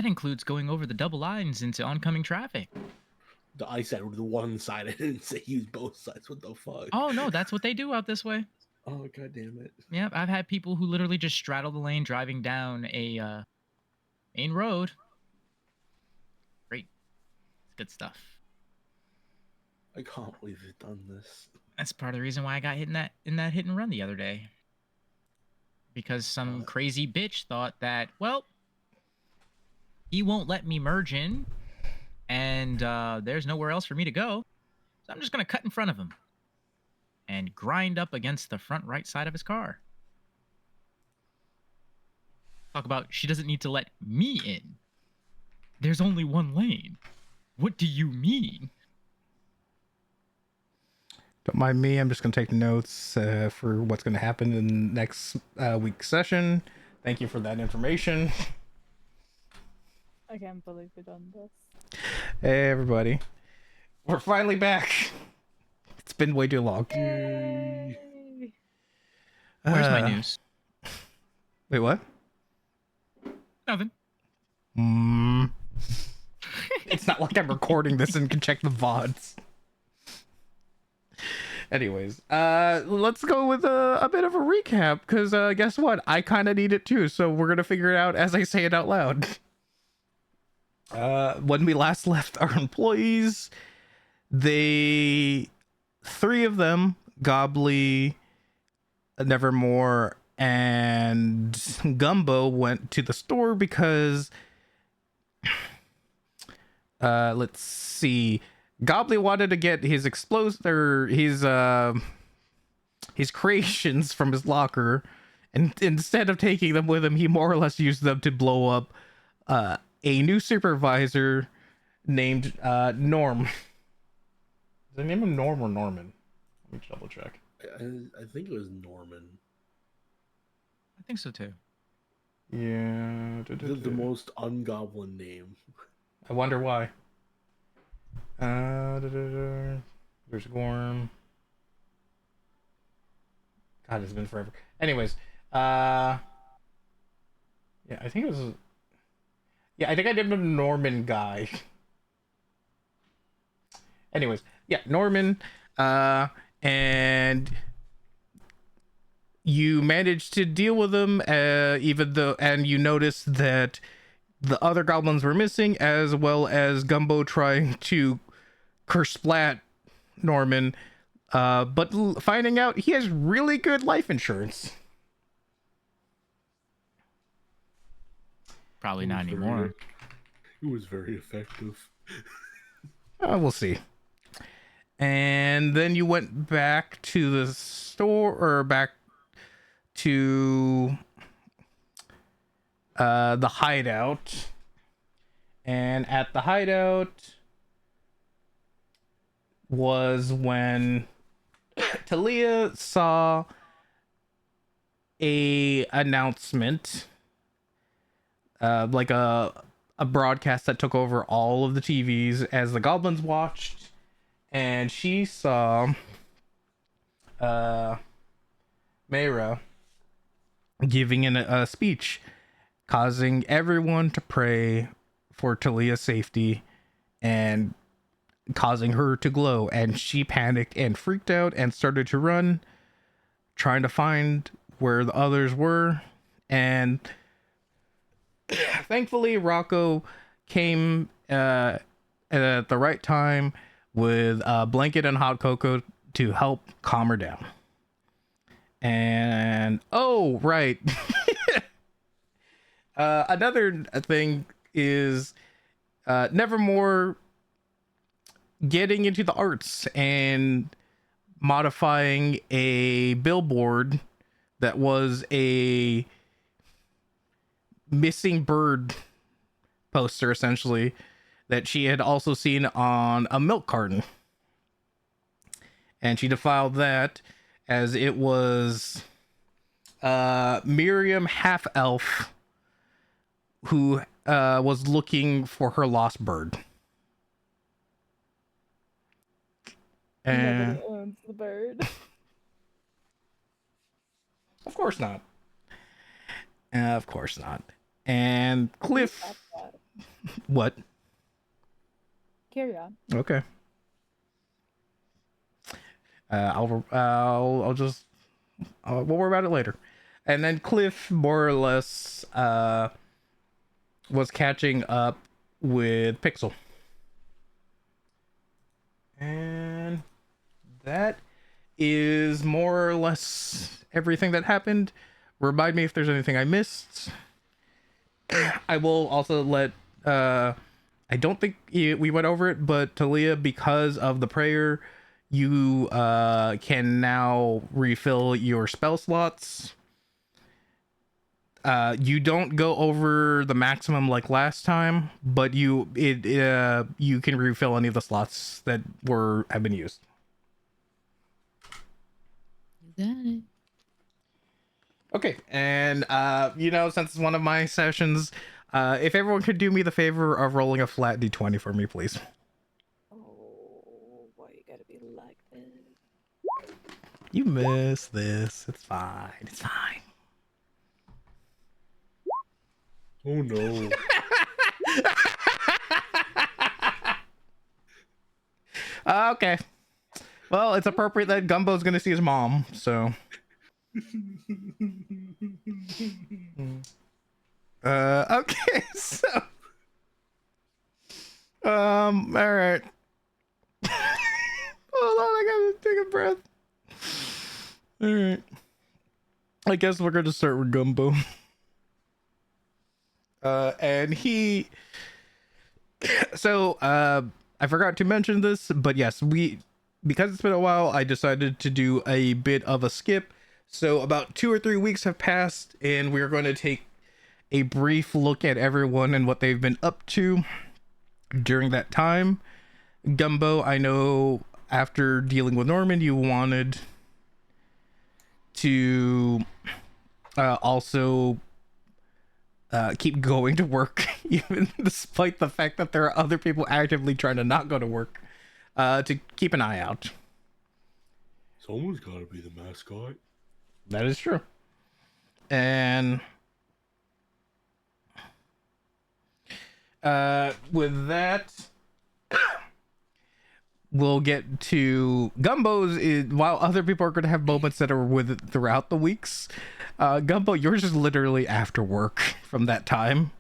That includes going over the double lines into oncoming traffic. I said the one side. I didn't say use both sides. What the fuck? Oh no, that's what they do out this way. Oh, god damn it. Yep, I've had people who literally just straddle the lane driving down a main road. Great. It's good stuff. I can't believe you've done this. That's part of the reason why I got hit in that hit and run the other day. Because some crazy bitch thought that, well, he won't let me merge in, and there's nowhere else for me to go, so I'm just going to cut in front of him and grind up against the front right side of his car. Talk about she doesn't need to let me in. There's only one lane. What do you mean? Don't mind me. I'm just going to take notes for what's going to happen in next week's session. Thank you for that information. I can't believe we've done this. Hey, everybody. We're finally back. It's been way too long. Yay! Where's my news? Wait, what? Nothing. It's not like I'm recording this and can check the VODs. Anyways, let's go with a bit of a recap, because guess what? I kind of need it too, so we're going to figure it out as I say it out loud. When we last left our employees, three of them, Gobbly, Nevermore, and Gumbo, went to the store because let's see, Gobbly wanted to get his his creations from his locker, and instead of taking them with him, he more or less used them to blow up a new supervisor named Norm. Is the name of Norm or Norman? Let me double check. I think it was Norman. I think so too. Yeah. The most ungoblin name. I wonder why. There's Gorm. God, it's been forever. Anyways, yeah, I think it was. Yeah, I think I did the Norman guy. Anyways, yeah, Norman, and you managed to deal with him, even though, and you noticed that the other goblins were missing, as well as Gumbo trying to curse splat Norman, but finding out he has really good life insurance. Probably not anymore. It was very effective. We'll see. And then you went back to the store, or back to the hideout. And at the hideout was when Talia saw a announcement, like a broadcast that took over all of the TVs as the goblins watched, and she saw Mayra giving a speech, causing everyone to pray for Talia's safety and causing her to glow, and she panicked and freaked out and started to run, trying to find where the others were. And thankfully Rocco came at the right time with a blanket and hot cocoa to help calm her down. And oh right, another thing is Nevermore getting into the arts and modifying a billboard that was a missing bird poster, essentially, that she had also seen on a milk carton. And she defiled that, as it was Miriam Half Elf who was looking for her lost bird. And Nobody owns the bird. Of course not. Of course not. And Cliff What? Carry on. Okay. I'll just we'll worry about it later. And then Cliff more or less was catching up with Pixel. And that is more or less everything that happened. Remind me if there's anything I missed. I will also let I don't think we went over it, but Talia, because of the prayer, you can now refill your spell slots. You don't go over the maximum like last time, but you can refill any of the slots that have been used. You got it. Okay, and since it's one of my sessions, if everyone could do me the favor of rolling a flat d20 for me, please. Oh, why you gotta be like this? You missed this. It's fine. It's fine. Oh no. Okay. Well, it's appropriate that Gumbo's gonna see his mom, so. Okay, so. All right. Hold on, I gotta take a breath. All right. I guess we're gonna start with Gumbo. And he. So, I forgot to mention this, but yes, because it's been a while, I decided to do a bit of a skip. So about 2 or 3 weeks have passed, and we're going to take a brief look at everyone and what they've been up to during that time. Gumbo, I know after dealing with Norman, you wanted to also keep going to work, even despite the fact that there are other people actively trying to not go to work, to keep an eye out. Someone's gotta be the mascot. That is true. And with that, we'll get to Gumbo's. While other people are going to have moments that are with it throughout the weeks, Gumbo, yours is literally after work from that time.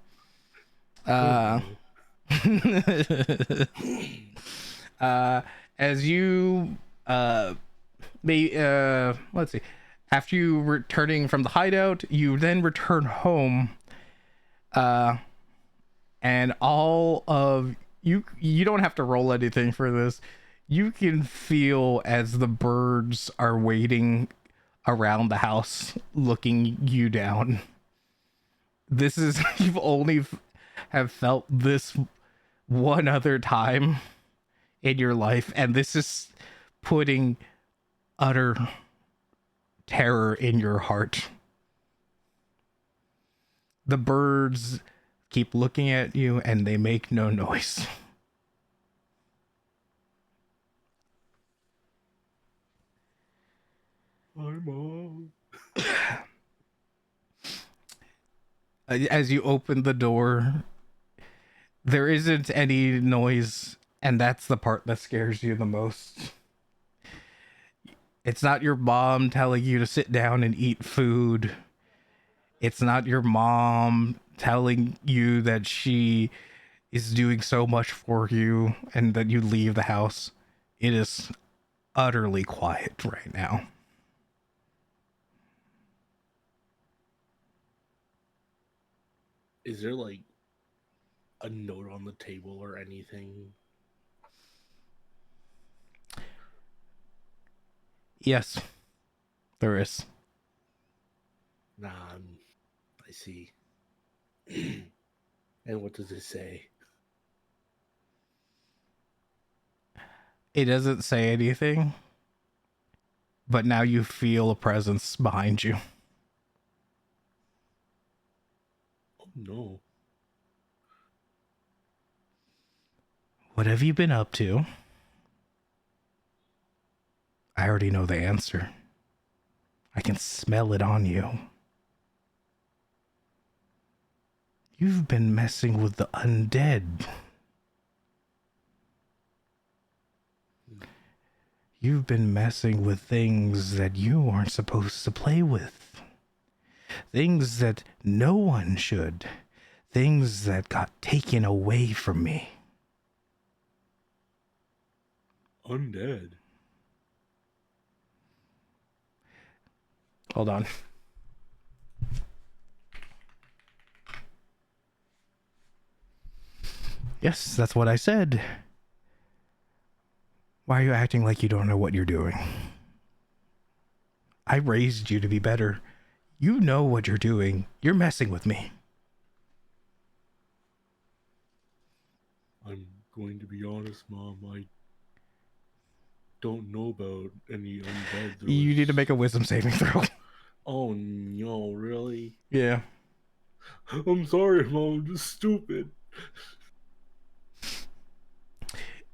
As you let's see, after you returning from the hideout, you then return home, and all of you don't have to roll anything for this. You can feel as the birds are waiting around the house looking you down. This is you've only have felt this one other time in your life, and this is putting utter terror in your heart. The birds keep looking at you and they make no noise. Hi, Mom. As you open the door, there isn't any noise, and that's the part that scares you the most. It's not your mom telling you to sit down and eat food. It's not your mom telling you that she is doing so much for you and that you leave the house. It is utterly quiet right now. Is there like a note on the table or anything? Yes, there is. Nah, I see. And what does it say? It doesn't say anything, but now you feel a presence behind you. Oh no. What have you been up to? I already know the answer. I can smell it on you. You've been messing with the undead. You've been messing with things that you aren't supposed to play with. Things that no one should. Things that got taken away from me. Undead. Hold on. Yes, that's what I said. Why are you acting like you don't know what you're doing? I raised you to be better. You know what you're doing. You're messing with me. I'm going to be honest, Mom. I don't know about any undead. You need to make a wisdom saving throw. Oh no, really? Yeah. I'm sorry, Mom. I'm just stupid.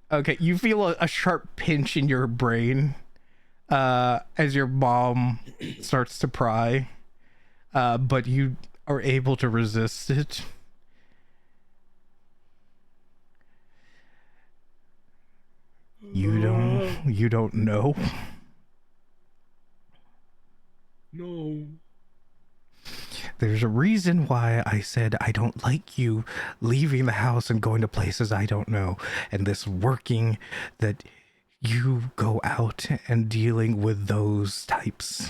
Okay, you feel a sharp pinch in your brain as your mom starts to pry, but you are able to resist it. You don't know. No. There's a reason why I said I don't like you leaving the house and going to places I don't know, and this working that you go out and dealing with those types.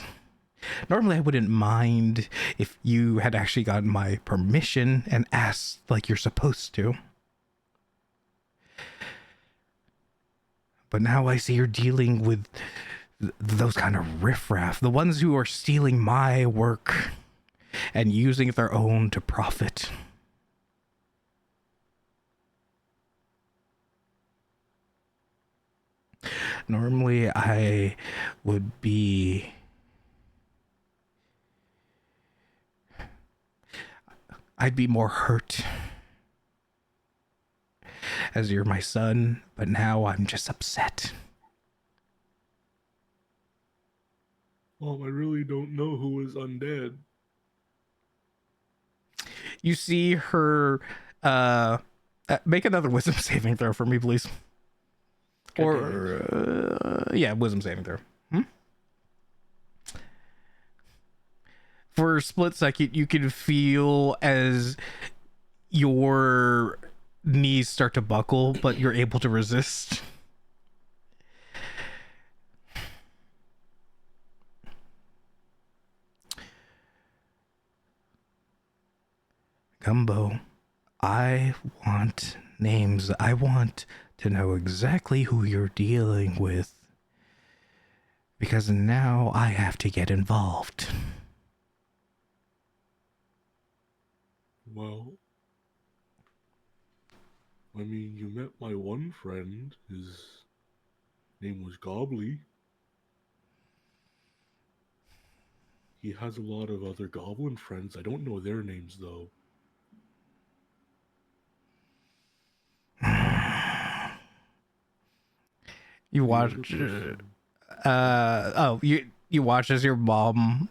Normally I wouldn't mind if you had actually gotten my permission and asked like you're supposed to. But now I see you're dealing with those kind of riffraff, the ones who are stealing my work and using their own to profit. Normally I would be... I'd be more hurt as you're my son, but now I'm just upset. Mom, I really don't know who is undead. You see her make another wisdom saving throw for me, please. Or yeah, wisdom saving throw. For a split second, you can feel as your knees start to buckle, but you're able to resist. Gumbo, I want names. I want to know exactly who you're dealing with, because now I have to get involved. Well, I mean, you met my one friend. His name was Gobbly. He has a lot of other goblin friends. I don't know their names, though. You watch you watch as your mom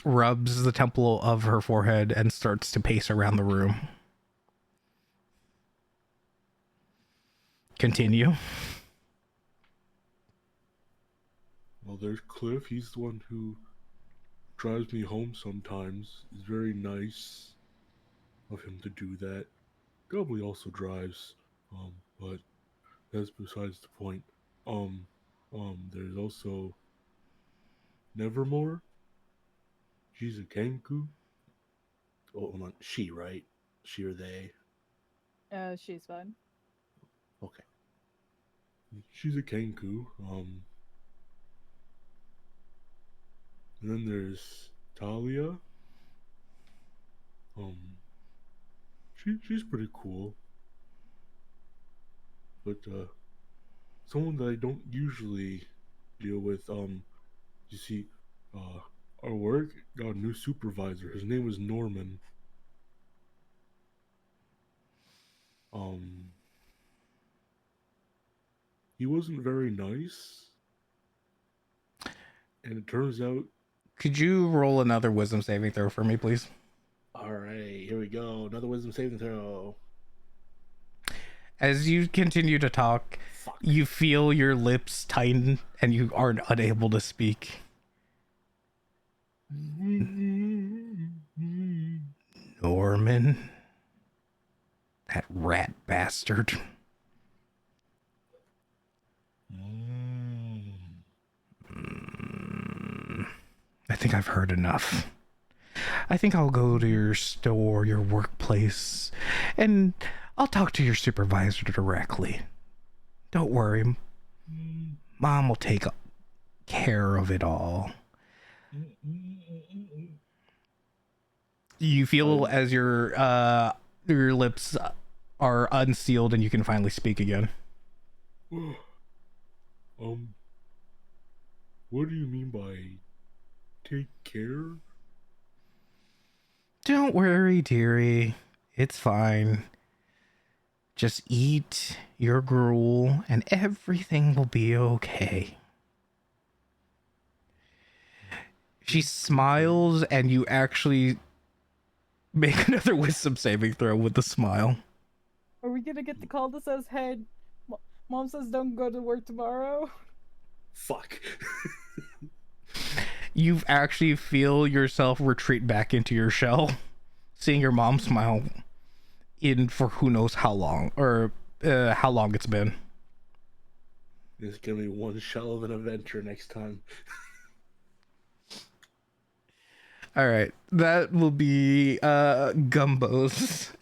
rubs the temple of her forehead and starts to pace around the room. Continue. Well, there's Cliff. He's the one who drives me home sometimes. It's very nice of him to do that. Gobbly also drives, but that's besides the point. There's also Nevermore. She's a Kenku. Oh, hold on. She, right? She or they? She's fine. Okay. She's a Kenku. And then there's Talia. She's pretty cool. But someone that I don't usually deal with. You see, our work got a new supervisor. His name was Norman. He wasn't very nice. And it turns out... Could you roll another wisdom saving throw for me, please? All right, here we go. Another wisdom saving throw. As you continue to talk, Fuck. you feel your lips tighten and you are unable to speak. Norman. That rat bastard. I think I've heard enough. I think I'll go to your store, your workplace, and I'll talk to your supervisor directly. Don't worry. Mom will take care of it all. You feel as your lips are unsealed and you can finally speak again. What do you mean by take care? Don't worry, dearie. It's fine. Just eat your gruel and everything will be okay. She smiles and you actually make another wisdom saving throw with the smile. Are we gonna get the call that says, "Hey, Mom says don't go to work tomorrow"? Fuck. You actually feel yourself retreat back into your shell, seeing your mom smile in for who knows how long, or how long it's been. There's gonna be one shell of an adventure next time. All right, that will be Gumbo's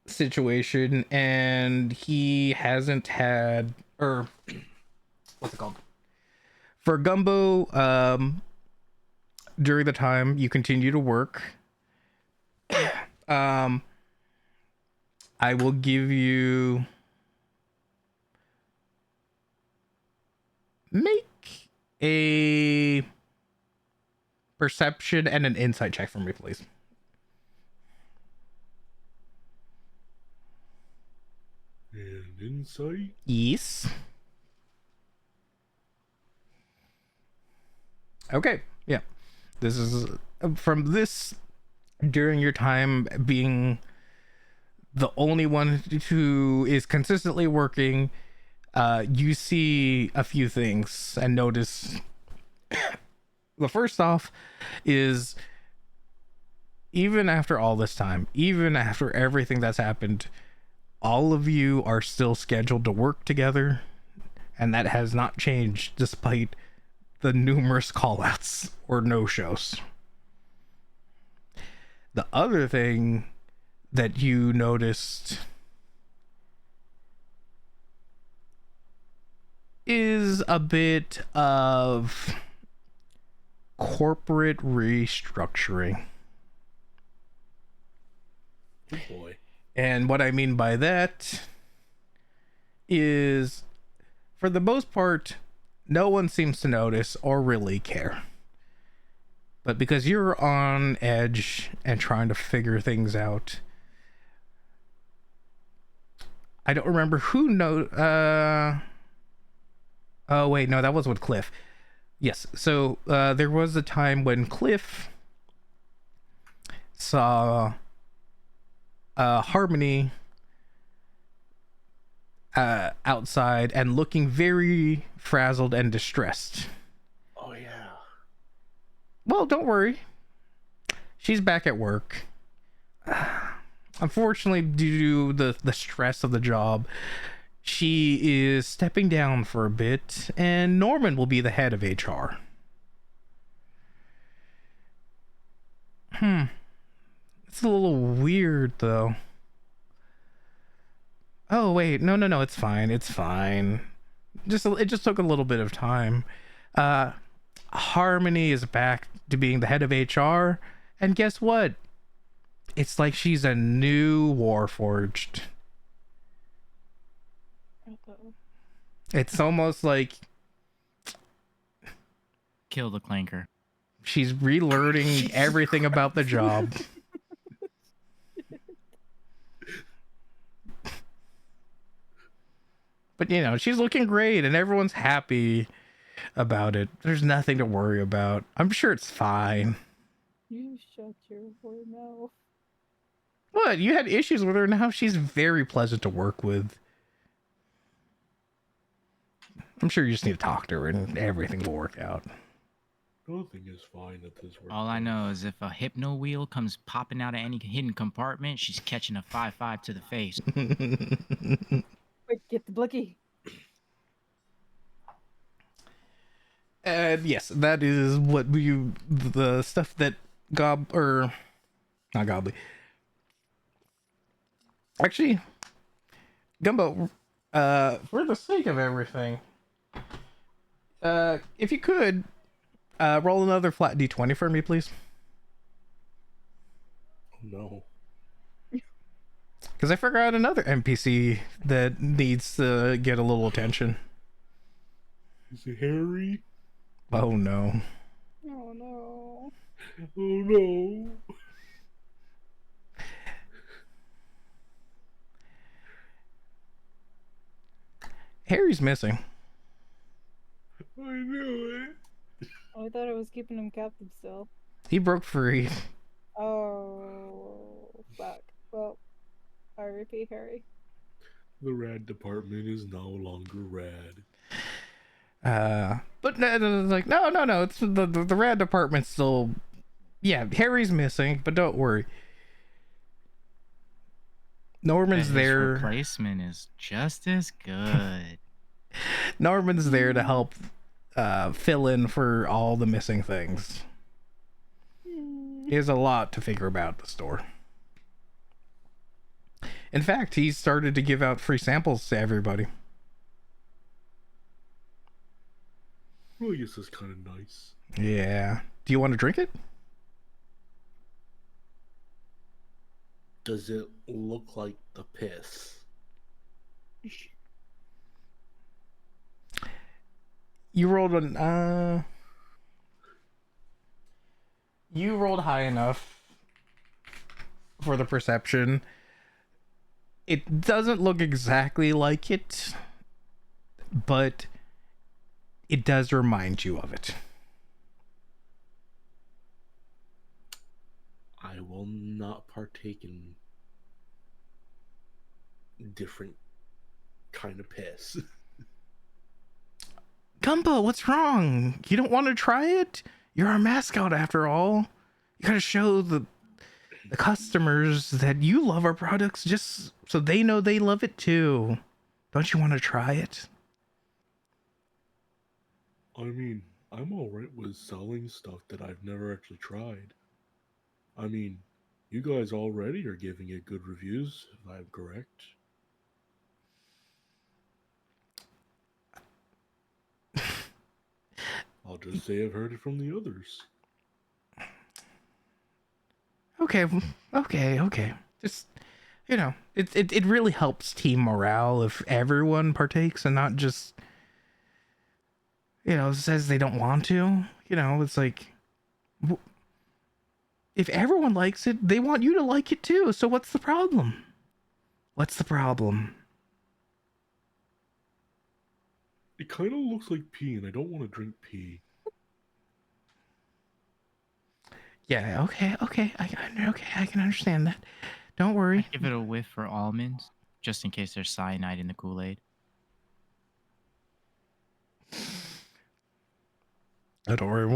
situation, and he hasn't had, or what's it called? For Gumbo, during the time you continue to work, I will give you make a perception and an insight check for me, please. And insight? Yes. Okay, yeah. This is from this, during your time being the only one who is consistently working, you see a few things and notice. The first off is, even after all this time, even after everything that's happened, all of you are still scheduled to work together, and that has not changed despite the numerous call-outs or no-shows. The other thing that you noticed is a bit of corporate restructuring. Oh boy. And what I mean by that is, for the most part, no one seems to notice or really care. But because you're on edge and trying to figure things out, I don't remember who oh wait, no, that was with Cliff. Yes, so there was a time when Cliff saw Harmony outside and looking very frazzled and distressed. Oh yeah. Well, don't worry. She's back at work. Unfortunately, due to the stress of the job, she is stepping down for a bit, and Norman will be the head of HR. It's a little weird, though. Oh, wait. No, it's fine. It's fine. It just took a little bit of time. Harmony is back to being the head of HR, and guess what? It's like she's a new Warforged. It's almost like Kill the clanker. she's relearning everything about the job. But you know, she's looking great and everyone's happy about it. There's nothing to worry about. I'm sure it's fine. You shut Shut your whore mouth. What? You had issues with her, now she's very pleasant to work with. I'm sure you just need to talk to her and everything will work out. Nothing is fine at this work. All I know is if a hypno wheel comes popping out of any hidden compartment, she's catching a 5-5 to the face. Quick, get the blicky. And yes, that is what the stuff that not Gobbly. Actually, Gumbo, for the sake of everything, if you could, roll another flat d20 for me, please. Oh, no. Because I forgot another NPC that needs to get a little attention. Is it Harry? Oh no. Oh no. Oh no. Harry's missing. I knew it. Oh, I thought I was keeping him captive still. He broke free. Oh, fuck. Well, R.I.P. Harry. The rad department is no longer rad. But like no, it's the rad department's still, yeah, Harry's missing, but don't worry. Norman's His there. replacement is just as good. Norman's there to help fill in for all the missing things. He has a lot to figure about the store. In fact, he started to give out free samples to everybody. Well, I guess that's kind of nice. Yeah. Do you want to drink it? Does it look like the piss? You rolled you rolled high enough for the perception. It doesn't look exactly like it, but it does remind you of it. I will not partake in different kind of piss. Gumbo, what's wrong? You don't want to try it? You're our mascot after all. You gotta show the customers that you love our products just so they know they love it too. Don't you want to try it? I mean, I'm alright with selling stuff that I've never actually tried. I mean, you guys already are giving it good reviews, if I'm correct. I'll just say I've heard it from the others. Okay. Just, you know, it really helps team morale if everyone partakes and not just, you know, says they don't want to. You know, it's like, if everyone likes it, they want you to like it too. So what's the problem? What's the problem? It kind of looks like pee, and I don't want to drink pee. Yeah, okay, I can understand that. Don't worry. Give it a whiff for almonds, just in case there's cyanide in the Kool-Aid. Oh, don't worry.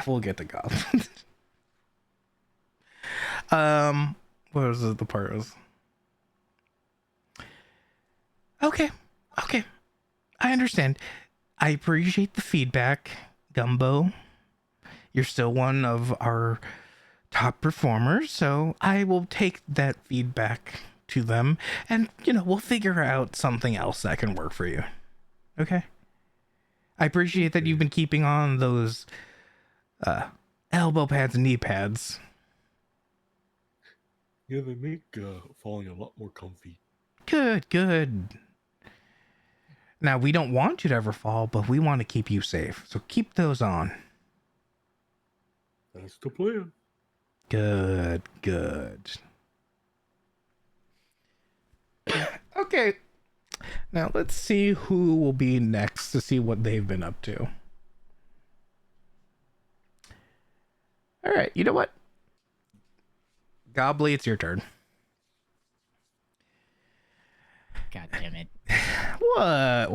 We'll get the goblins. What was the part was? Okay. I understand. I appreciate the feedback, Gumbo. You're still one of our top performers, so I will take that feedback to them, and, you know, we'll figure out something else that can work for you. Okay? I appreciate that you've been keeping on those elbow pads and knee pads. Yeah, they make falling a lot more comfy. Good. Now, we don't want you to ever fall, but we want to keep you safe, so keep those on. That's the plan. Good. Okay. Now let's see who will be next to see what they've been up to. All right, you know what? Gobbly, it's your turn. God damn it. What?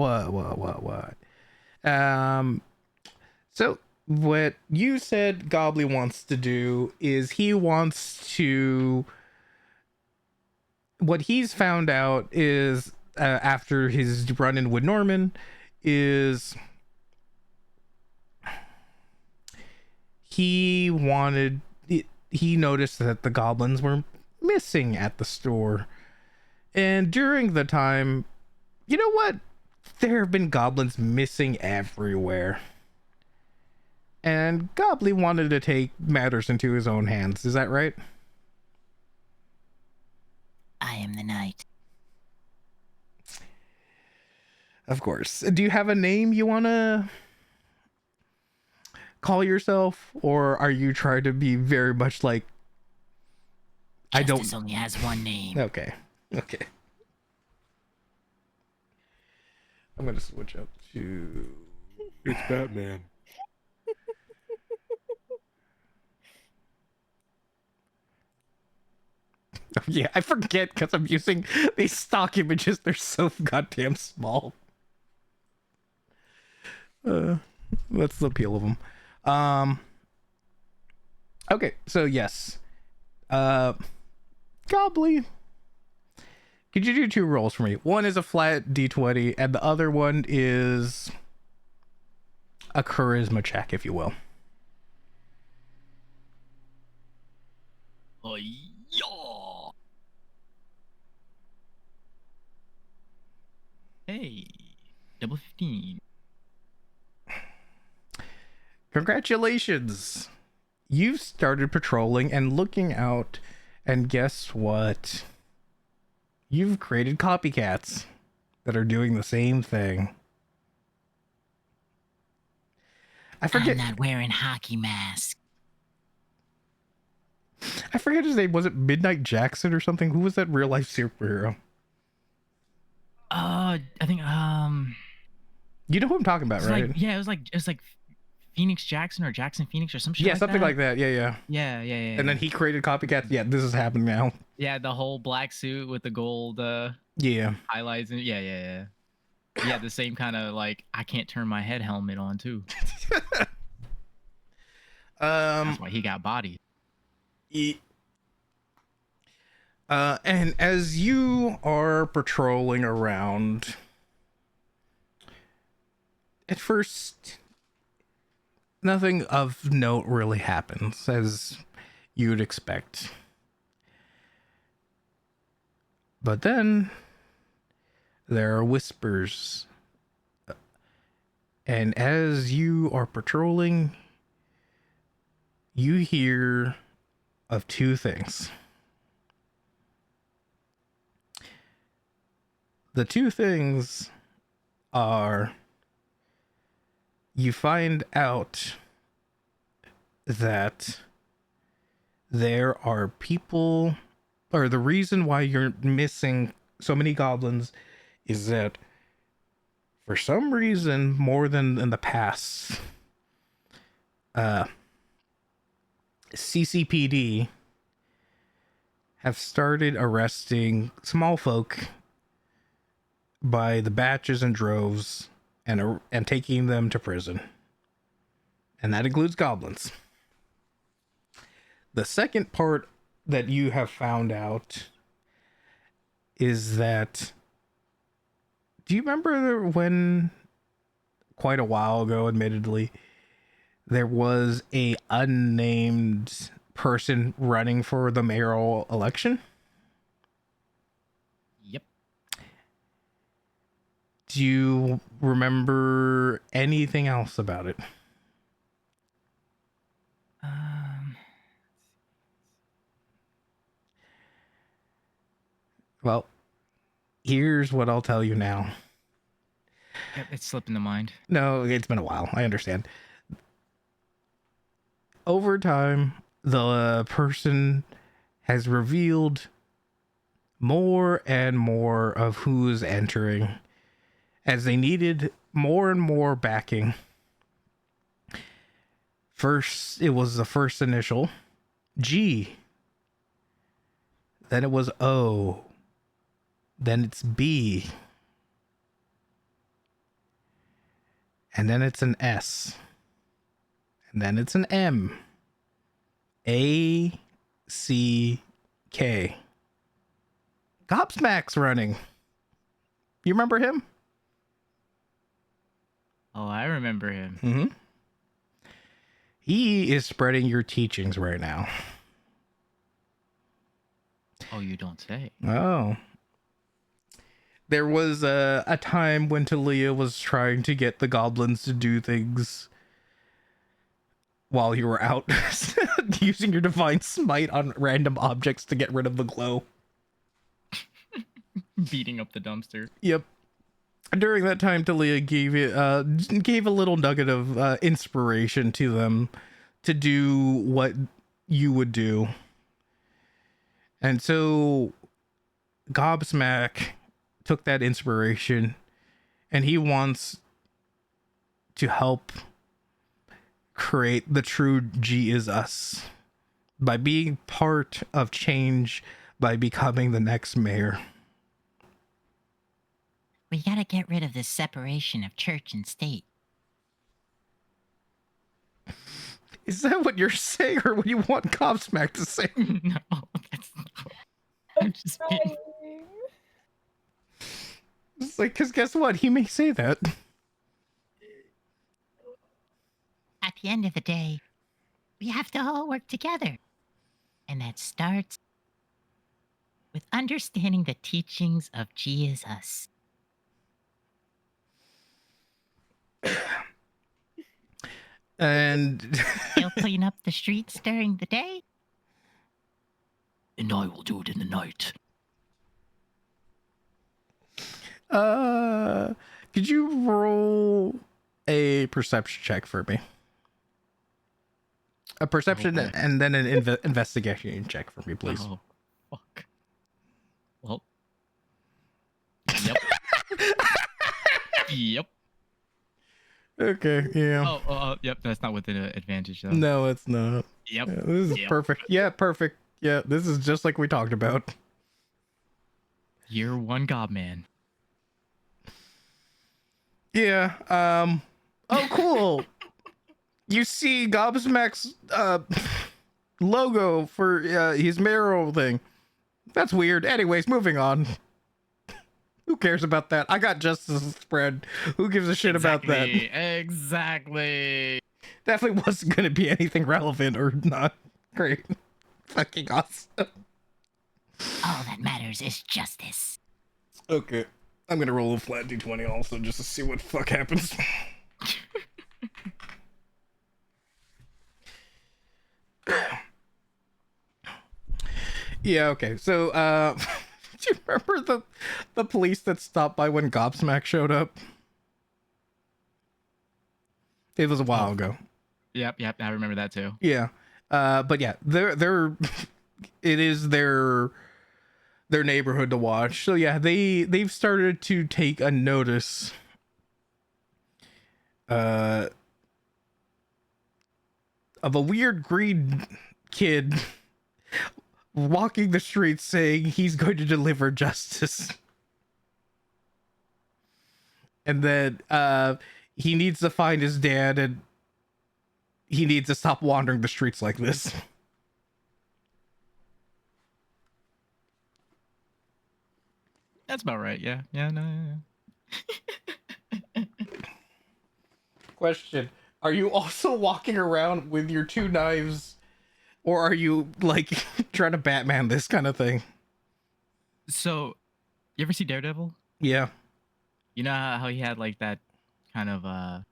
So what you said Gobbly wants to do is what he's found out is after his run-in with Norman is he noticed that the goblins were missing at the store. And during the time, you know what? There have been goblins missing everywhere. And Gobbly wanted to take matters into his own hands. Is that right? I am the knight. Of course. Do you have a name you want to call yourself? Or are you trying to be very much like... Justice only has one name. Okay. I'm going to switch up to... It's Batman. Yeah, I forget because I'm using these stock images. They're so goddamn small. That's the appeal of them. Okay, so yes. Gobbly. Could you do 2 rolls for me? One is a flat d20, and the other one is a charisma check, if you will. Oh, yeah. Hey, double 15. Congratulations. You've started patrolling and looking out, and guess what? You've created copycats that are doing the same thing. I forget. I'm not wearing hockey mask. I forget his name. Was it Midnight Jackson or something? Who was that real life superhero? I think You know who I'm talking about, it's right? like, yeah, it was like Phoenix Jackson or Jackson Phoenix or some shit. Yeah, like something that. like that. Yeah. Yeah. And then he created copycats. Yeah, this is happening now. Yeah, the whole black suit with the gold Yeah. highlights and yeah. Yeah, the same kind of like I can't turn my head helmet on too. That's why he got bodied. And as you are patrolling around, at first, nothing of note really happens, as you'd expect. But then, there are whispers. And as you are patrolling, you hear of 2 things. The 2 things are you find out that there are people, or the reason why you're missing so many goblins is that for some reason, more than in the past, CCPD have started arresting small folk by the batches and droves and taking them to prison. And that includes goblins. The second part that you have found out is that, do you remember when quite a while ago, admittedly, there was a unnamed person running for the mayoral election? Yep. Do you remember anything else about it? Well, here's what I'll tell you now. Yep, it's slipping the mind. No, it's been a while. I understand. Over time, the person has revealed more and more of who's entering, as they needed more and more backing First, it was the first initial, G. Then it was O. Then it's B. And then it's an S. And then it's an M. A, C, K. Gobsmack's running. You remember him? Oh, I remember him. Mm-hmm. He is spreading your teachings right now. Oh, you don't say. Oh. There was a time when Talia was trying to get the goblins to do things while you were out using your divine smite on random objects to get rid of the glow. Beating up the dumpster. Yep. During that time, Talia gave a little nugget of inspiration to them to do what you would do. And so Gobsmack took that inspiration and he wants to help create the true G is us by being part of change, by becoming the next mayor. We gotta get rid of this separation of church and state. Is that what you're saying, or what you want Gobsmack to say? No, that's not. I'm just being... Crying. It's like, because guess what? He may say that. At the end of the day, we have to all work together. And that starts with understanding the teachings of G is us. And He'll clean up the streets during the day. And I will do it in the night. could you roll a perception check for me? A perception Okay. and then an investigation check for me, please. Oh, fuck. Well. Yep. Yep. Okay, yeah. Oh, yep. That's not within an advantage though. No, it's not. Yep. Yeah, this is Yep. perfect. Yeah, perfect. Yeah, this is just like we talked about. Year one Gobman. Yeah. Oh, cool. You see Gobsmack's logo for his mayoral thing. That's weird. Anyways, moving on. Who cares about that? I got justice spread. Who gives a shit about that? Exactly. Definitely wasn't going to be anything relevant or not. Great. Fucking awesome. All that matters is justice. Okay. I'm going to roll a flat d20 also just to see what the fuck happens. Yeah, okay. So, do you remember the police that stopped by when Gobsmack showed up? It was a while ago. Yep. I remember that too. Yeah. But yeah, they're it is their neighborhood to watch. So yeah, they've started to take a notice of a weird green kid walking the streets saying he's going to deliver justice. And then he needs to find his dad and he needs to stop wandering the streets like this. That's about right. Yeah. No. Question: are you also walking around with your two knives, or are you like trying to Batman this kind of thing? So, you ever see Daredevil? Yeah. You know how he had like that kind of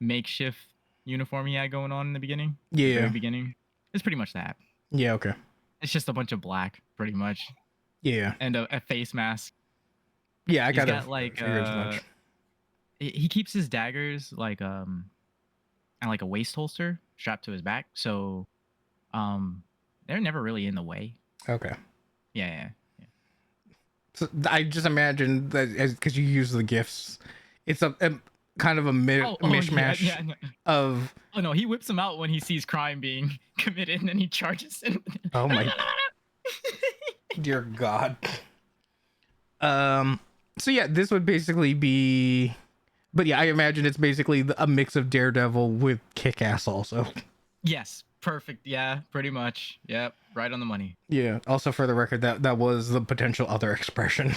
makeshift uniform he had going on in the beginning? The Yeah. very beginning. It's pretty much that. Yeah. Okay. It's just a bunch of black, pretty much, Yeah. and a face mask. Yeah. I He's got got like he keeps his daggers like and like a waist holster strapped to his back, so they're never really in the way. Okay. Yeah. So I just imagine that because you use the gifts, it's kind of a mishmash Yeah. of Oh no, he whips him out when he sees crime being committed, and then he charges him. oh my dear God. So yeah, this would basically be, but yeah, I imagine it's basically a mix of Daredevil with Kick-Ass also. Yes, perfect. Yeah, pretty much. Yep, right on the money. Yeah. Also, for the record, that was the potential other expression.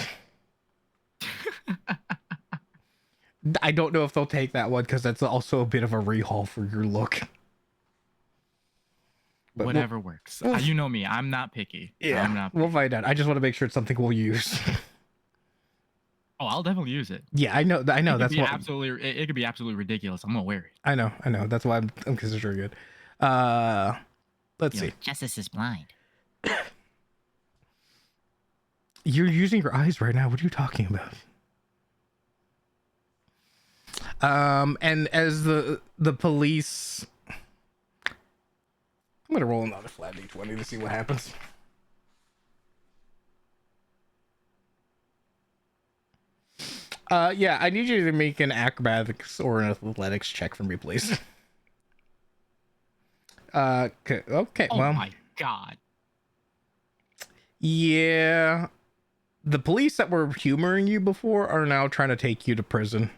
I don't know if they'll take that one because that's also a bit of a rehaul for your look. But Whatever works. You know me. I'm not picky. Yeah, I'm not. we'll find out. I just want to make sure it's something we'll use. Oh, I'll definitely use it. Yeah, I know. It That's could be absolutely. It could be absolutely ridiculous. I'm gonna wear it. I know. That's why I'm considering it. Let's see. Justice is blind. You're using your eyes right now. What are you talking about? And as the police, I'm gonna roll another flat d20 to see what happens. Yeah, I need you to make an acrobatics or an athletics check for me, please. Okay. Oh Well, my god. yeah, the police that were humoring you before are now trying to take you to prison.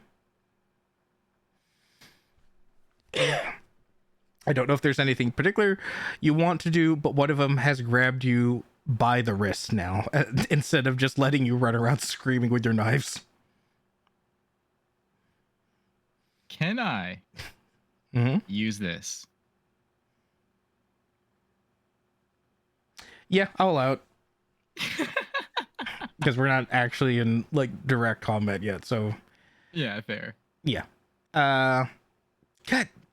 I don't know if there's anything particular you want to do, but one of them has grabbed you by the wrist now, instead of just letting you run around screaming with your knives. Can I use this? Yeah, I'll allow it. Because we're not actually in like direct combat yet, so Yeah, fair. yeah. God.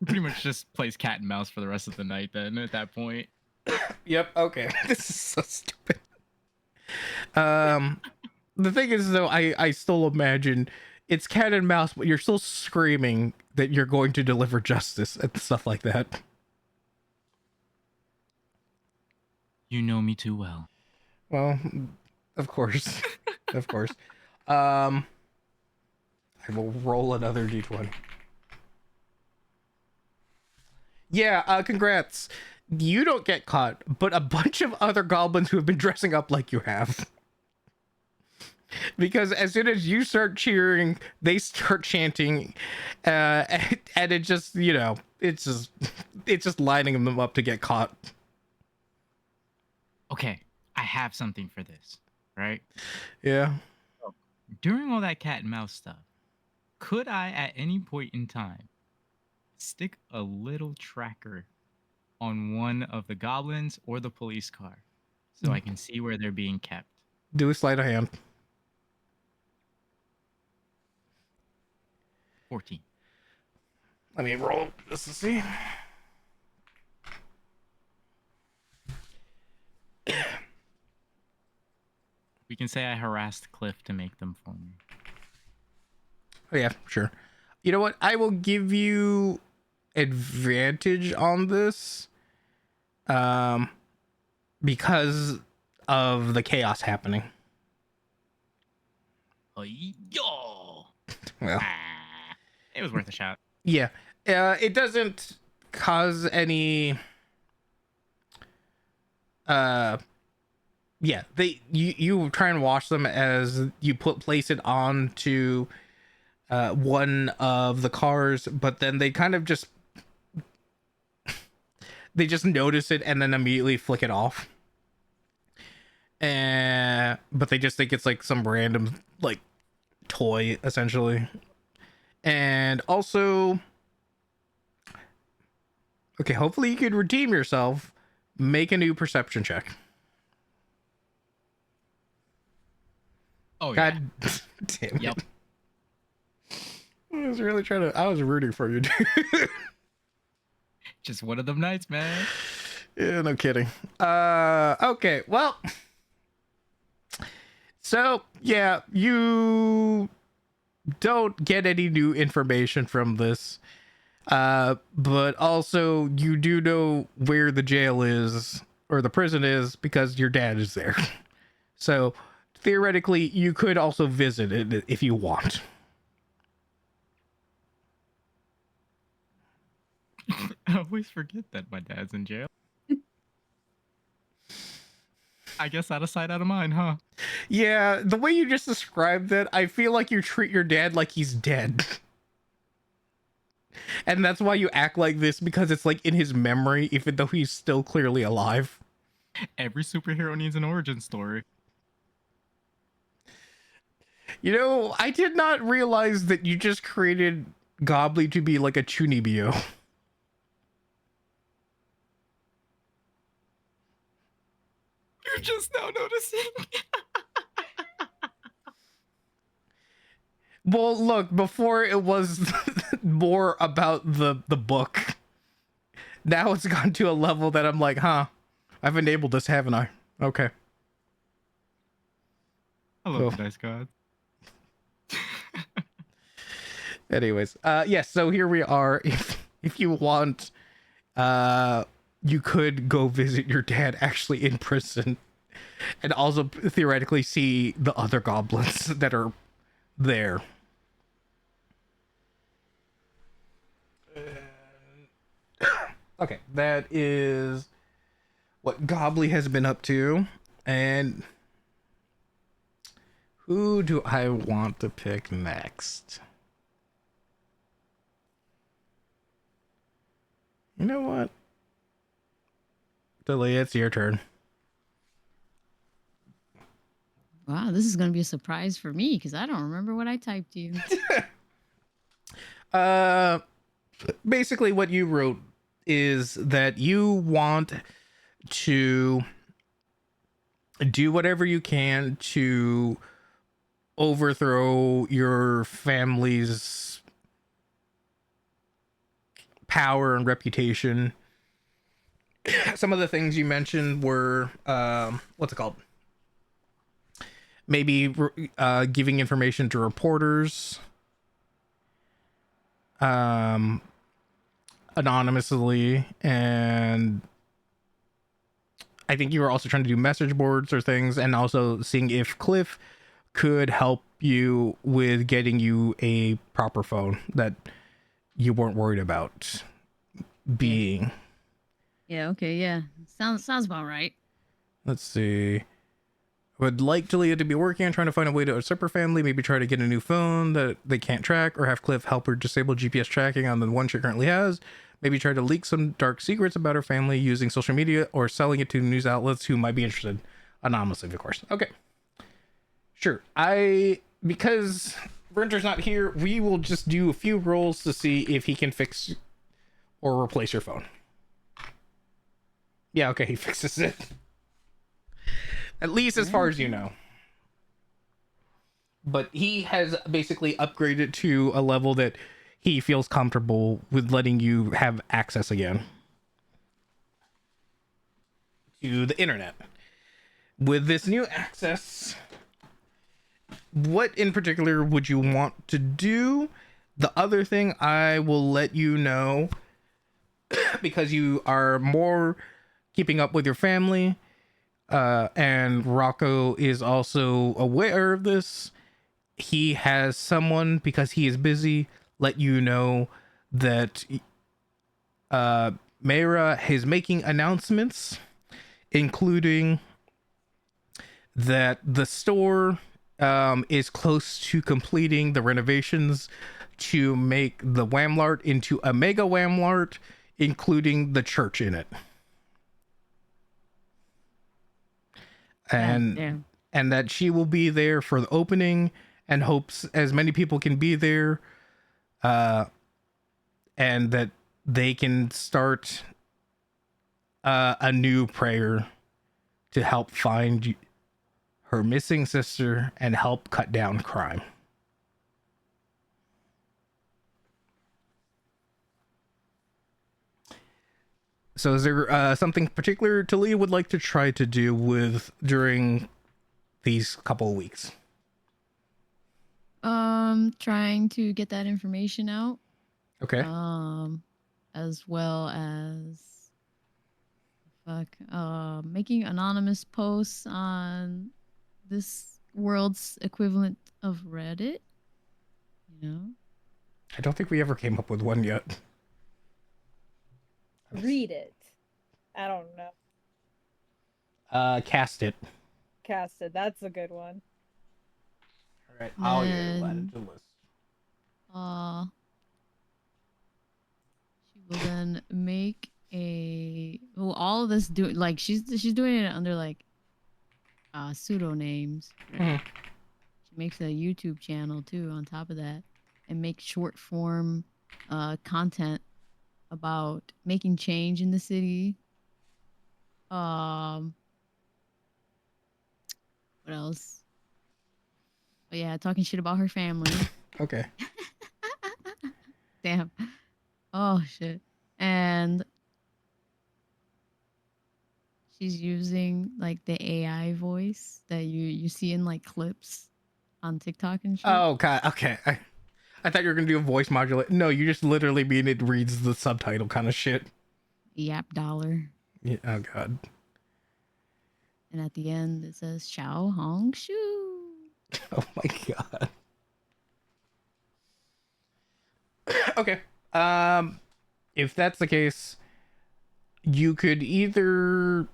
Pretty much just plays cat and mouse for the rest of the night then at that point. Yep. Okay. This is so stupid. The thing is though, I still imagine it's cat and mouse, but you're still screaming that you're going to deliver justice and stuff like that. You know me too well. Well, of course. Of course. I will roll another d20. Yeah, congrats. You don't get caught, but a bunch of other goblins who have been dressing up like you have. Because as soon as you start cheering, they start chanting, and it just, you know, it's just lining them up to get caught. Okay, I have something for this, right? Yeah. During all that cat and mouse stuff, could I at any point in time stick a little tracker on one of the goblins or the police car so I can see where they're being kept? Do a sleight of hand. 14. Let me roll just to see. We can say I harassed Cliff to make them for me. Oh yeah, sure. You know what? I will give you advantage on this, because of the chaos happening. Oh, yo! Well, It was worth a shot. yeah. It doesn't cause any. Yeah, you try and wash them as you place it onto one of the cars, but then they kind of just notice it and then immediately flick it off. But they just think it's like some random like toy essentially. And also, okay, hopefully you could redeem yourself. Make a new perception check. Oh, yeah. God damn it. Yep. I was really I was rooting for you, dude. Just one of them nights, man. Yeah, no kidding. Okay, well. So, yeah, you don't get any new information from this. But also you do know where the jail is or the prison is because your dad is there. So theoretically you could also visit it if you want. I always forget that my dad's in jail. I guess out of sight, out of mind, huh? Yeah, the way you just described that, I feel like you treat your dad like he's dead. And that's why you act like this, because it's like in his memory, even though he's still clearly alive. Every superhero needs an origin story. You know, I did not realize that you just created Gobbly to be like a Chunibyo. You're just now noticing. Well, look, before it was more about the book. Now it's gone to a level that I'm like, huh, I've enabled this, haven't I? Okay. I love Cool. the Dice Gods. Anyways, yes, so here we are. If you want, you could go visit your dad actually in prison, and also theoretically see the other goblins that are there. Okay, that is what Gobbly has been up to, and who do I want to pick next? You know what? Delia, it's your turn. Wow, this is going to be a surprise for me because I don't remember what I typed to you. Basically what you wrote is that you want to do whatever you can to overthrow your family's power and reputation. Some of the things you mentioned were what's it called? Maybe giving information to reporters anonymously, and I think you were also trying to do message boards or things, and also seeing if Cliff could help you with getting you a proper phone that you weren't worried about being. Yeah, okay, yeah. Sounds about right. Let's see. Would like Delia to be working on trying to find a way to usurp her family, maybe try to get a new phone that they can't track, or have Cliff help her disable GPS tracking on the one she currently has. Maybe try to leak some dark secrets about her family using social media or selling it to news outlets who might be interested. Anonymously, of course. Okay. Sure. Because Brinter's not here, we will just do a few rolls to see if he can fix or replace your phone. Yeah, okay, he fixes it. At least as far as you know. But he has basically upgraded to a level that he feels comfortable with letting you have access again to the internet. With this new access, what in particular would you want to do? The other thing I will let you know, because you are more keeping up with your family, and Rocco is also aware of this. He has someone, because he is busy, let you know that Mayra is making announcements, including that the store is close to completing the renovations to make the Wamlart into a mega Wamlart, including the church in it. And that she will be there for the opening and hopes as many people can be there, and that they can start a new prayer to help find her missing sister and help cut down crime. So is there something particular Talia would like to try to do with during these couple of weeks? Trying to get that information out. Okay. As well as making anonymous posts on this world's equivalent of Reddit. You know? I don't think we ever came up with one yet. Read it. I don't know. Cast it. Cast it. That's a good one. All right. I'll add Then- it to the list. She will then make a. Well, all of this do like she's doing it under like pseudonames. Mhm. She makes a YouTube channel too on top of that, and makes short form content about making change in the city. What else? Oh yeah, talking shit about her family. Okay. Damn. Oh shit. And she's using like the AI voice that you see in like clips on TikTok and shit. Oh god. Okay. I thought you were gonna do a voice modulate. No, you just literally mean it reads the subtitle kind of shit. Yap dollar. Yeah. Oh god. And at the end it says Xiao Hong Shu. Oh my god. Okay. If that's the case, you could either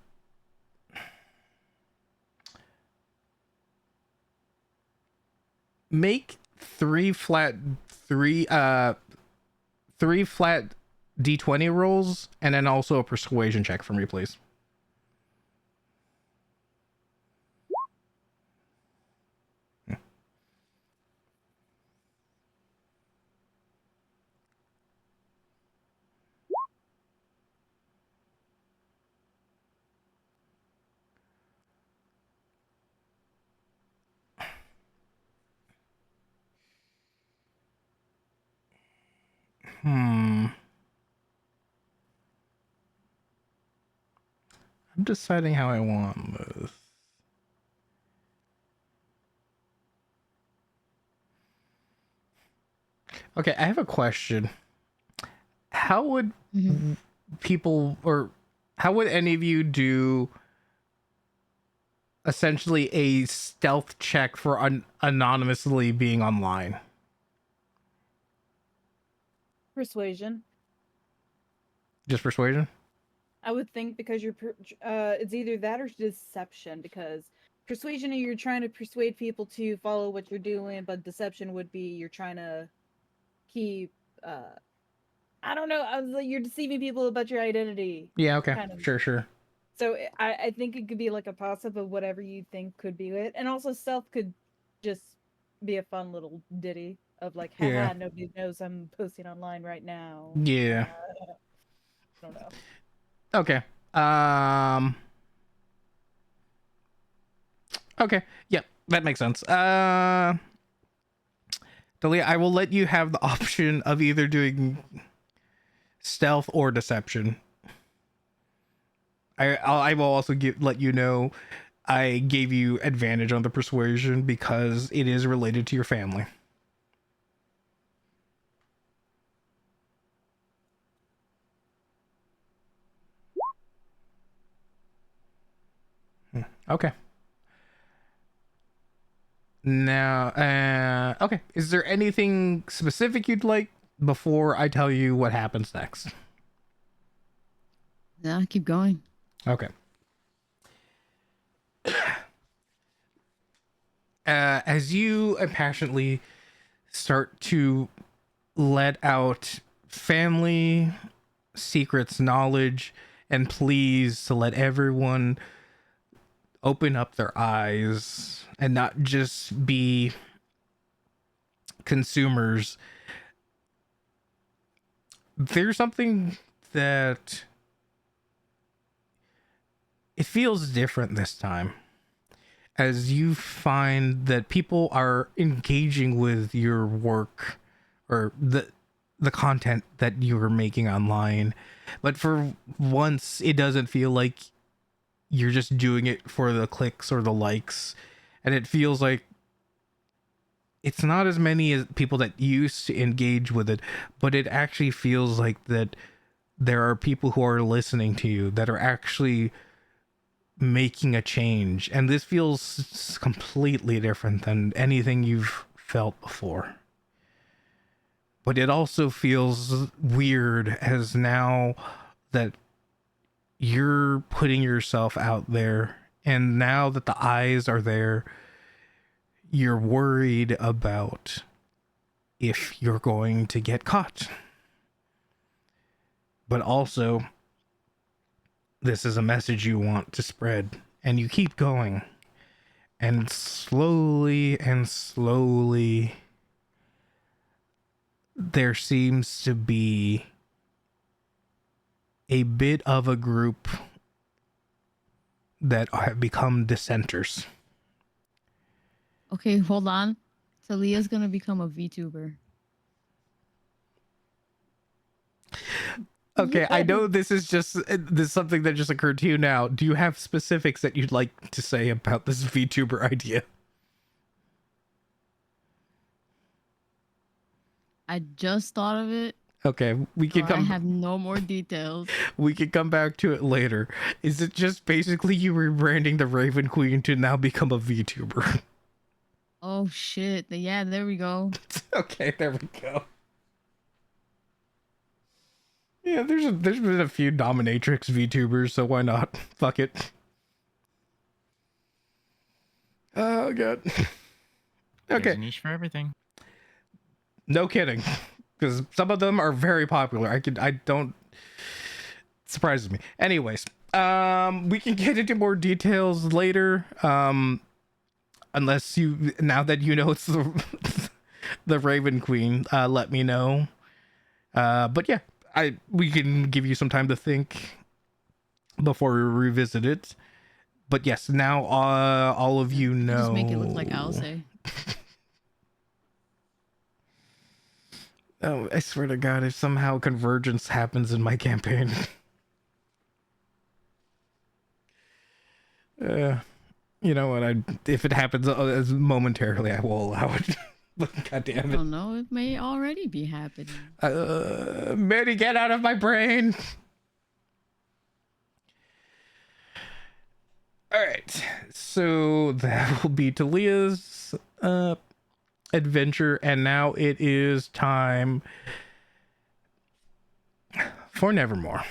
make three flat d20 rolls and then also a persuasion check for me, please. I'm deciding how I want this. Okay, I have a question. How would Mhm. people, or how would any of you do essentially a stealth check for anonymously being online? Persuasion. Just persuasion? I would think because it's either that or deception, because persuasion you're trying to persuade people to follow what you're doing, but deception would be you're trying to keep I don't know, you're deceiving people about your identity. Yeah, okay. Kind of. Sure. So I think it could be like a toss-up of whatever you think could be it. And also stealth could just be a fun little ditty of like, haha, Yeah. nobody knows I'm posting online right now. Yeah. I don't know. Okay. Okay. Yep, that makes sense. Dalia, I will let you have the option of either doing stealth or deception. I will also let you know I gave you advantage on the persuasion because it is related to your family. Okay. Now, okay. Is there anything specific you'd like before I tell you what happens next? Yeah, keep going. Okay. As you passionately start to let out family secrets, knowledge, and pleas to let everyone open up their eyes and not just be consumers, there's something that it feels different this time, as you find that people are engaging with your work or the content that you're making online, but for once it doesn't feel like you're just doing it for the clicks or the likes, and it feels like it's not as many as people that used to engage with it, but it actually feels like that there are people who are listening to you that are actually making a change, and this feels completely different than anything you've felt before. But it also feels weird as now that you're putting yourself out there, and now that the eyes are there, you're worried about if you're going to get caught. But also, this is a message you want to spread, and you keep going. And slowly, there seems to be a bit of a group that have become dissenters. Okay, hold on. Talia's gonna become a VTuber. Okay, I know this is something that just occurred to you now. Do you have specifics that you'd like to say about this VTuber idea? I just thought of it. Okay, we So can I have no more details. we can come back to it later. Is it just basically you rebranding the Raven Queen to now become a VTuber? Oh shit. Yeah, there we go. Okay, there we go. Yeah, there's been a few dominatrix VTubers, so why not? Fuck it. Oh god. There's Okay, a niche for everything. no kidding, because some of them are very popular. I don't surprises me. Anyways, we can get into more details later. Unless you, now that you know it's the Raven Queen, let me know. But yeah, we can give you some time to think before we revisit it. But yes, now all of you know. Just make it look like Alce. Oh, I swear to God, if somehow convergence happens in my campaign. You know what? If it happens momentarily, I will allow it. But God damn I it. don't know. It may already be happening. Mary, get out of my brain. All right. So that will be Talia's adventure. And now it is time for Nevermore.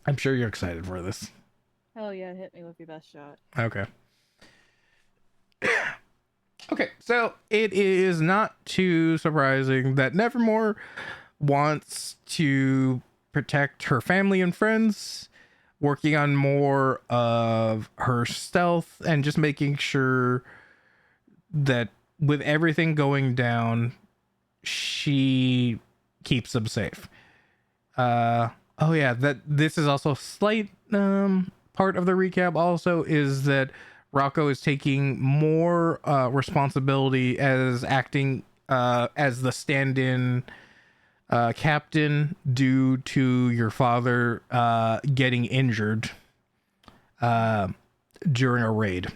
I'm sure you're excited for this. Hell yeah, hit me with your best shot. Okay. Okay, so it is not too surprising that Nevermore wants to protect her family and friends, working on more of her stealth and just making sure that with everything going down, she keeps them safe. Oh yeah, that this is also a slight part of the recap also is that Rocco is taking more responsibility as acting as the stand-in captain due to your father getting injured during a raid.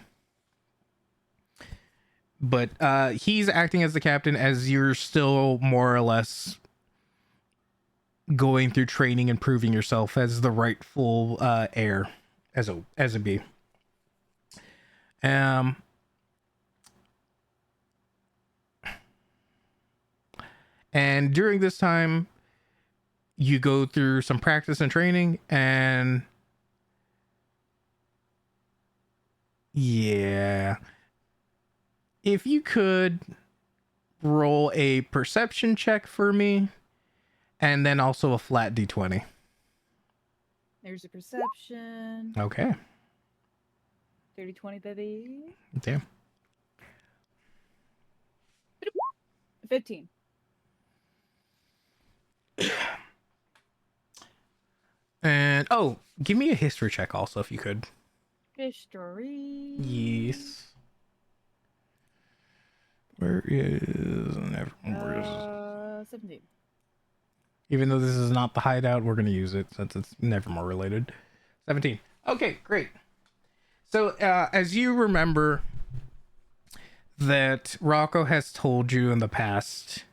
But he's acting as the captain as you're still more or less going through training and proving yourself as the rightful heir as a B. And during this time, you go through some practice and training, and yeah, if you could roll a perception check for me, and then also a flat d20. There's a perception. Okay. 30-20, baby. Damn. 15. And oh, give me a history check also if you could. History. Yes. Where is Nevermore? 17. Even though this is not the hideout, we're going to use it since it's Nevermore related. 17. Okay, great. So, as you remember that Rocco has told you in the past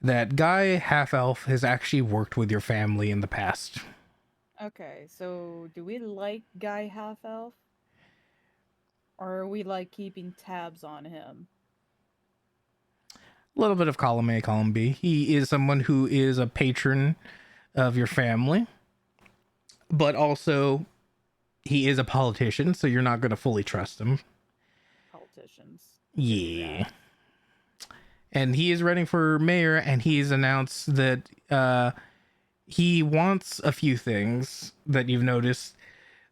that Guy Half-Elf has actually worked with your family in the past. Okay, so do we like Guy Half-Elf? Or are we like keeping tabs on him? A little bit of column A, column B. He is someone who is a patron of your family. but also he is a politician, so you're not going to fully trust him. Politicians. Yeah. And he is running for mayor, and he's announced that he wants a few things that you've noticed.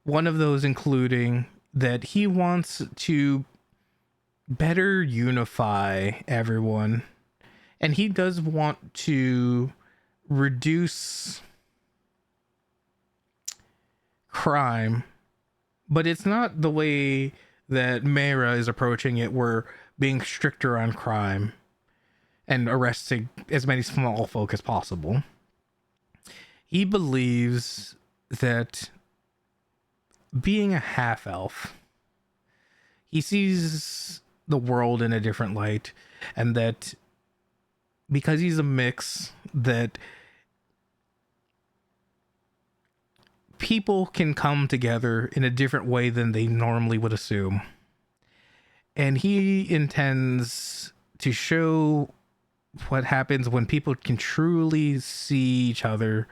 One of those including that he wants to better unify everyone. And he does want to reduce crime, but it's not the way that Mera is approaching it, where being stricter on crime and arresting as many small folk as possible. He believes that being a half elf, he sees the world in a different light, and that because he's a mix, that people can come together in a different way than they normally would assume. And he intends to show what happens when people can truly see each other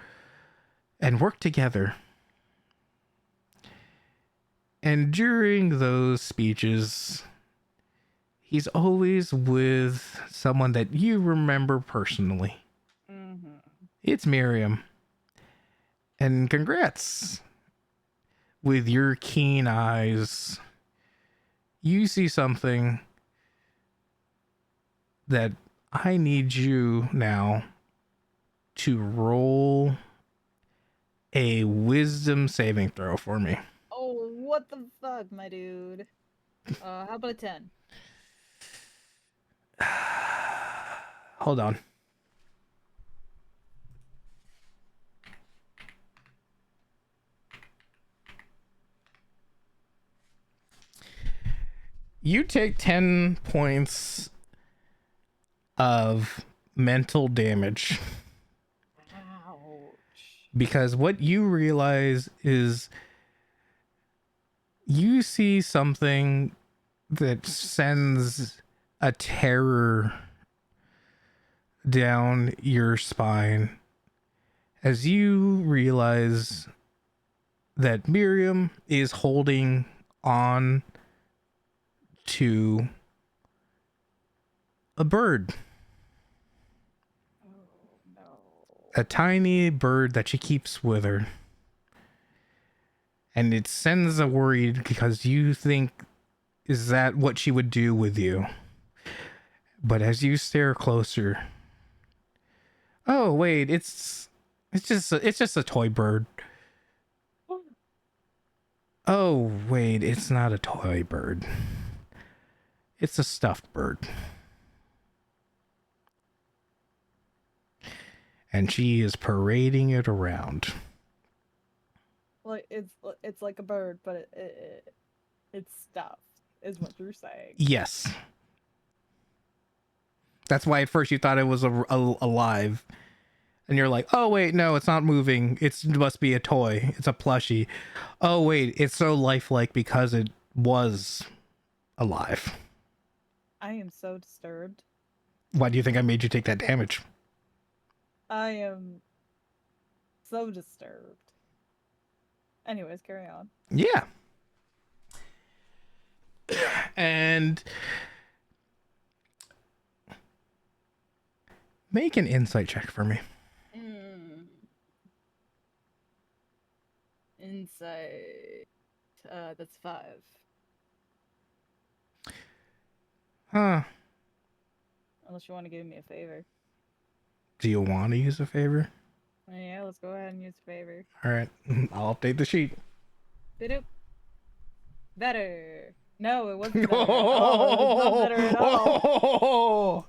and work together. And during those speeches, he's always with someone that you remember personally. Mm-hmm. It's Miriam. And congrats. With your keen eyes, you see something that I need you now to roll a wisdom saving throw for me. Oh, what the fuck, my dude? How about a 10? Hold on. You take 10 points of mental damage Ouch. because what you realize is you see something that sends a terror down your spine as you realize that Miriam is holding on to a bird, Oh, no. a tiny bird that she keeps with her. And it sends a worry because you think, is that what she would do with you? But as you stare closer, oh wait, it's just a toy bird. Oh wait, it's not a toy bird. It's a stuffed bird. And she is parading it around. Like it's like a bird, but it's stuffed, is what you're saying. Yes. That's why at first you thought it was alive. And you're like, oh wait, no, it's not moving. It must be a toy. It's a plushie. Oh wait, it's so lifelike because it was alive. I am so disturbed. Why do you think I made you take that damage? I am so disturbed. Anyways, carry on. Yeah. And make an insight check for me. Insight. That's 5. Huh. Unless you want to give me a favor. Do you want to use a favor? Yeah, let's go ahead and use a favor. All right. I'll update the sheet. Bidoop. Better. No, it wasn't better. Oh, it was not better at all.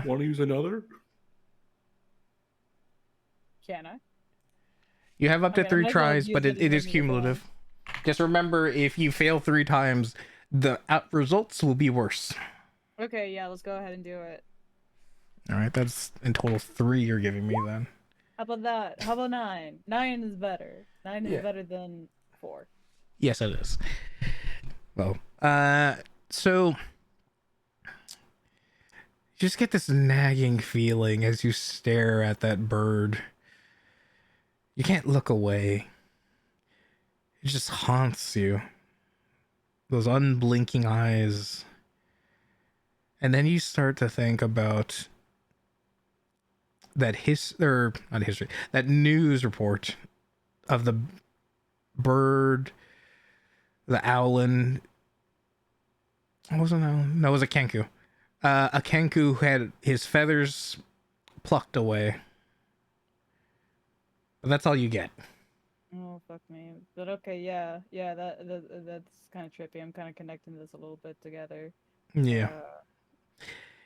Want to use another? Can I? You have up to Okay, I 3 might as well tries, use but it it is as a cumulative. Just remember, if you fail 3 times, the results will be worse. Okay, yeah, let's go ahead and do it. All right, that's in total 3 you're giving me then. How about that? How about 9? 9 is better. 9 is Yeah. better than 4. Yes, it is. Well, so You just get this nagging feeling as you stare at that bird. You can't look away. It just haunts you. Those unblinking eyes. And then you start to think about that that news report of the bird, the owlin. What was it? No, it was a kenku. A kenku who had his feathers plucked away. But that's all you get. Oh fuck me. But okay, yeah, that's kind of trippy. I'm kind of connecting this a little bit together. Yeah.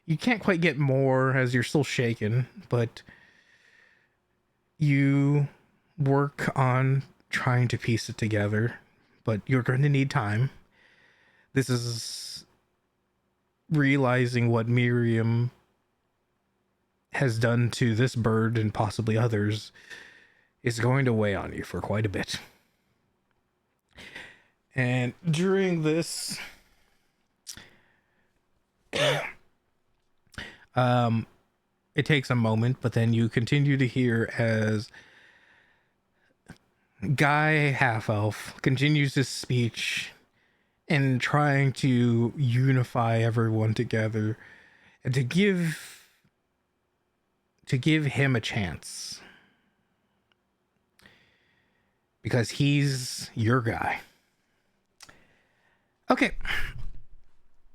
You can't quite get more as you're still shaken, but you work on trying to piece it together, but you're going to need time. This is realizing what Miriam has done to this bird and possibly others is going to weigh on you for quite a bit. And during this it takes a moment, but then you continue to hear as Guy Half Elf continues his speech and trying to unify everyone together and to give him a chance, because he's your guy. Okay.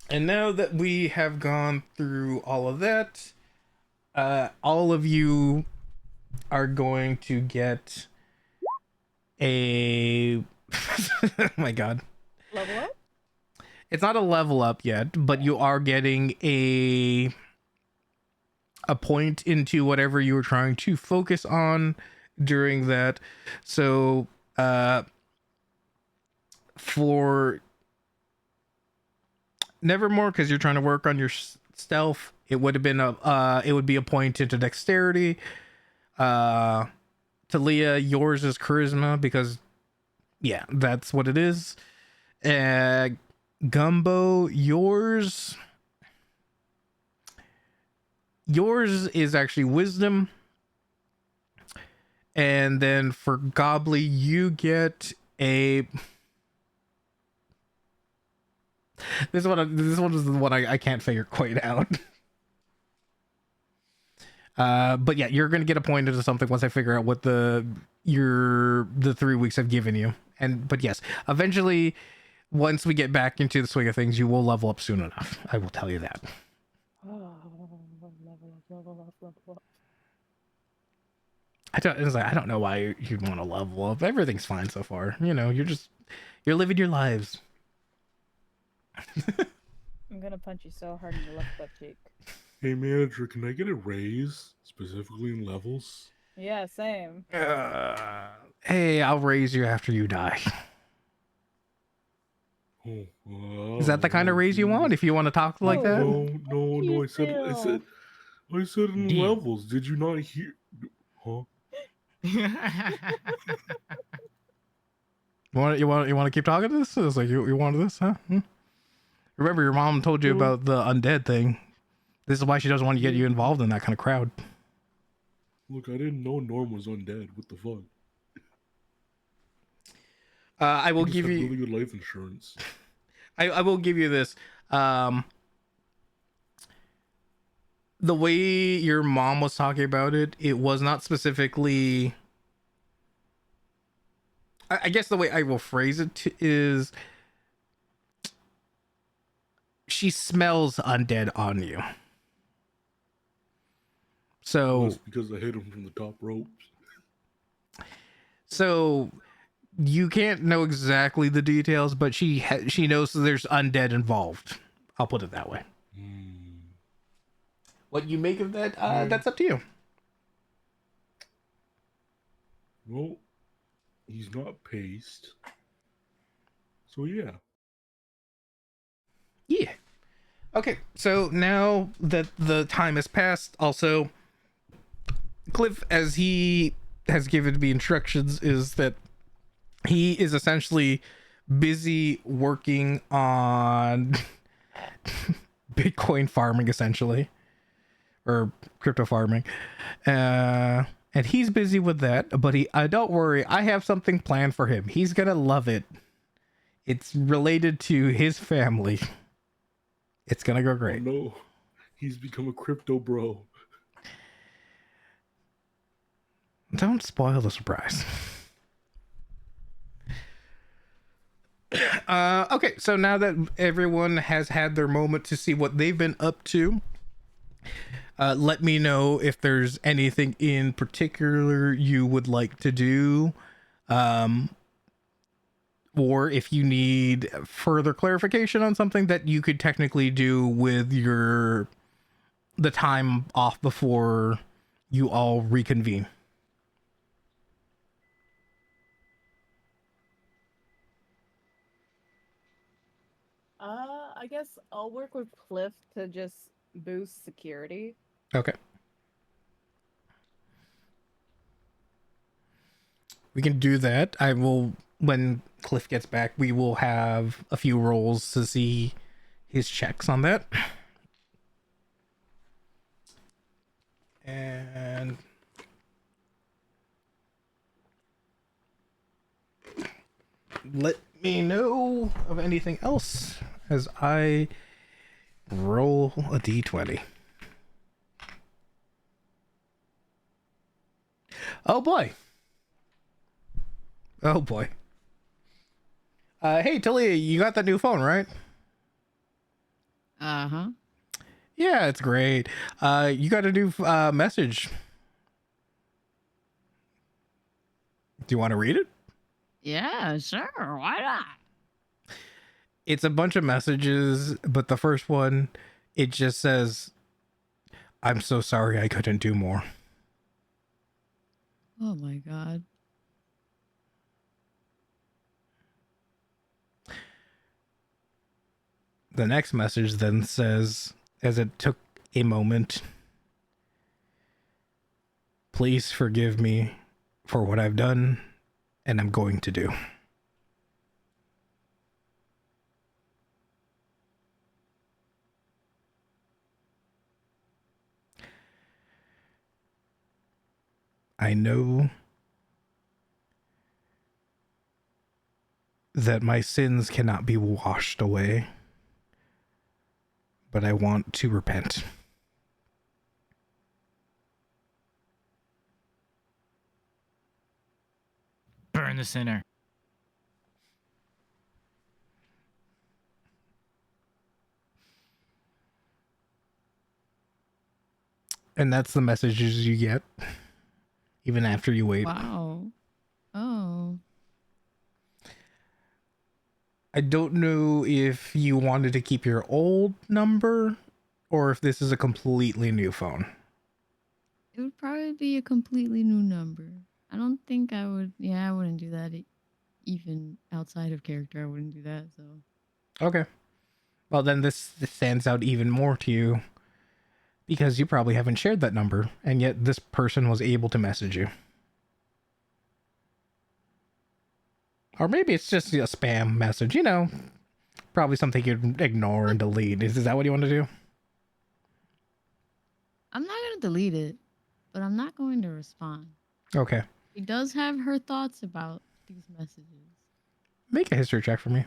And now that we have gone through all of that, all of you are going to get a oh my god. Level up? It's not a level up yet, but you are getting a point into whatever you were trying to focus on during that. So for Nevermore, because you're trying to work on your stealth, it would have been it would be a point into dexterity. Talia, yours is charisma, because yeah, that's what it is. Gumbo, yours is actually wisdom. And then for Gobbly, you get a this one is the one I can't figure quite out. But yeah, you're gonna get appointed to something once I figure out what the 3 weeks have given you. But yes, eventually, once we get back into the swing of things, you will level up soon enough. I will tell you that. Oh, level up. I don't know why you'd want to level up. Everything's fine so far. You know, you're living your lives. I'm gonna punch you so hard in your left butt cheek. Hey manager, can I get a raise, specifically in levels? Yeah, same. Hey, I'll raise you after you die. Oh, Is that the kind of raise you want? If you want to talk like that? No. I said in Deal. levels. Did you not hear? Huh? You want to keep talking to this? It's like you wanted this, huh? Remember, your mom told you about the undead thing. This is why she doesn't want to get you involved in that kind of crowd. Look, I didn't know Norm was undead. What the fuck? I will He just give had you. really good life insurance. I will give you this. The way your mom was talking about it, it was not specifically. I guess the way I will phrase it is, she smells undead on you. So That's because I hit him from the top ropes. So you can't know exactly the details, but she knows there's undead involved. I'll put it that way. What you make of that, that's up to you. Well, he's not paste. So yeah. Yeah. Okay, so now that the time has passed, also, Cliff, as he has given me instructions, is that he is essentially busy working on Bitcoin farming, essentially. or crypto farming. And he's busy with that, but don't worry, I have something planned for him. He's gonna love it. It's related to his family. It's gonna go Oh great. no, he's become a crypto bro. Don't spoil the surprise. Okay, so now that everyone has had their moment to see what they've been up to, let me know if there's anything in particular you would like to do, or if you need further clarification on something that you could technically do with the time off before you all reconvene. I guess I'll work with Cliff to just boost security. Okay. We can do that. I will, when Cliff gets back, we will have a few rolls to see his checks on that. And let me know of anything else as I roll a d20. Oh boy. Oh boy. Hey Talia, you got that new phone, right? Uh-huh. Yeah, it's great. You got a new message. Do you want to read it? Yeah, sure. Why not? It's a bunch of messages, but the first one, it just says, "I'm so sorry I couldn't do more." Oh my god. The next message then says, as it took a moment, "Please forgive me for what I've done and I'm going to do." I know that my sins cannot be washed away, but I want to repent. Burn the sinner. And that's the messages you get, even after you wait. Wow. Oh. I don't know if you wanted to keep your old number or if this is a completely new phone. It would probably be a completely new number. I don't think I would. Yeah, I wouldn't do that. Even outside of character, I wouldn't do that. So. Okay. Well, then this stands out even more to you because you probably haven't shared that number, and yet this person was able to message you. Or maybe it's just a spam message, you know, probably something you'd ignore and delete. Is that what you want to do? I'm not gonna delete it, but I'm not going to respond. Okay. She does have her thoughts about these messages. Make a history check for me.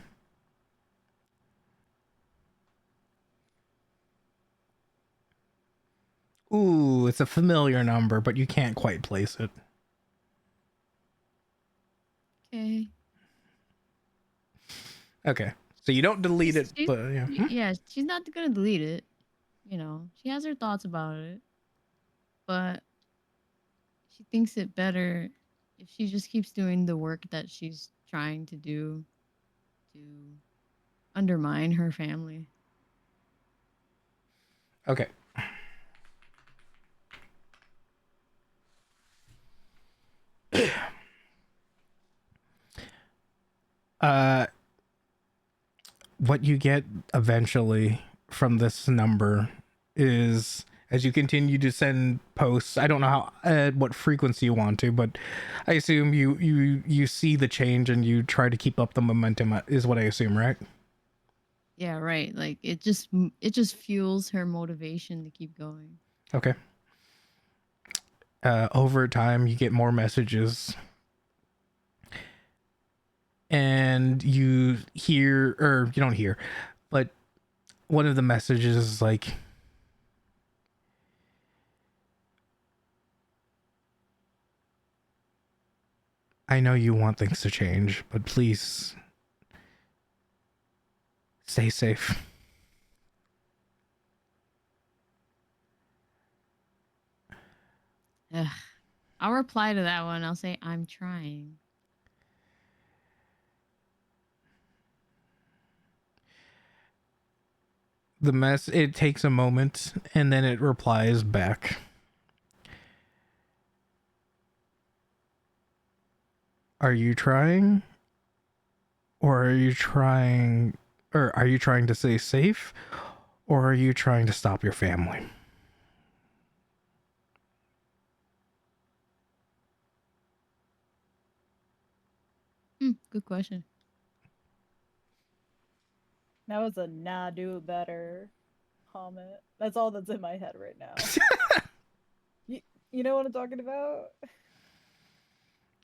Ooh, it's a familiar number, but you can't quite place it. Okay. Okay. So you don't delete it, She- but yeah. Yeah, she's not gonna delete it. You know, she has her thoughts about it, but she thinks it better if she just keeps doing the work that she's trying to do to undermine her family. Okay. What you get eventually from this number is, as you continue to send posts, I don't know how at what frequency you want to, but I assume you see the change and you try to keep up the momentum, is what I assume, right? Yeah, right. Like it just fuels her motivation to keep going. Okay. Over time, you get more messages, and you hear, or you don't hear, but one of the messages is like, I know you want things to change, but please stay safe. Ugh. I'll reply to that one. I'll say, I'm trying. It takes a moment, and then it replies back. Are you trying? Or are you trying to stay safe? Or are you trying to stop your family? Good question. That was a nah, do it better comment. That's all that's in my head right now. You know what I'm talking about?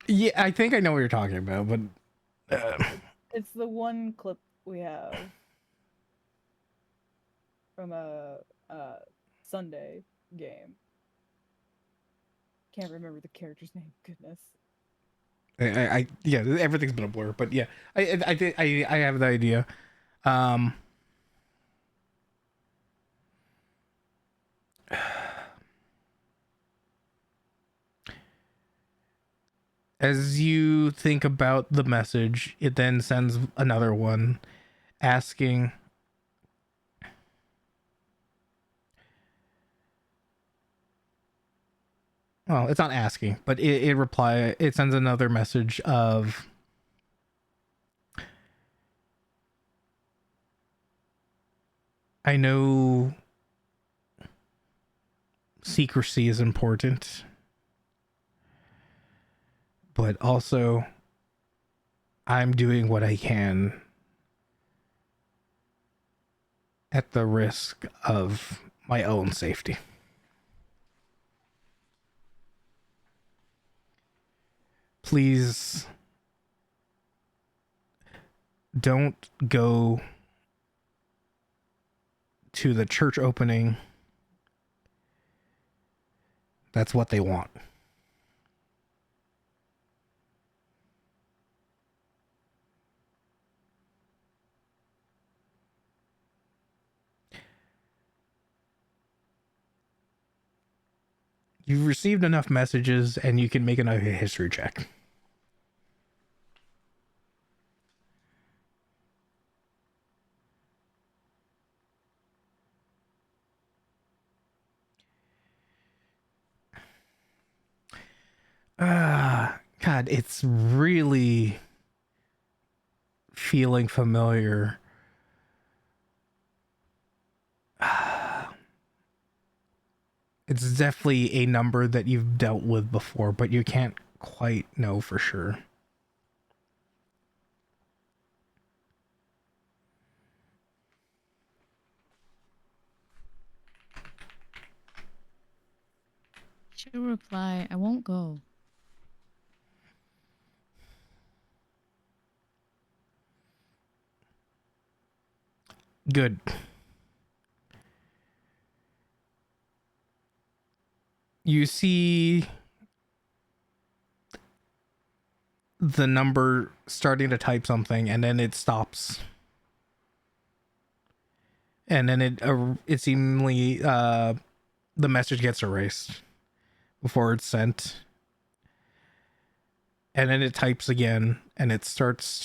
Yeah, I think I know what you're talking about, but It's the one clip we have from a Sunday game. Can't remember the character's name. Goodness. I yeah, everything's been a blur, but yeah, I have the idea. As you think about the message, it then sends another one asking, well, it's not asking, but it sends another message of, I know secrecy is important, but also I'm doing what I can at the risk of my own safety. Please don't go to the church opening. That's what they want. You've received enough messages and you can make another history check. God, it's really feeling familiar. It's definitely a number that you've dealt with before, but you can't quite know for sure. She'll reply, I won't go. Good. You see the number starting to type something, and then it stops. And then it seemingly the message gets erased before it's sent. And then it types again, and it sends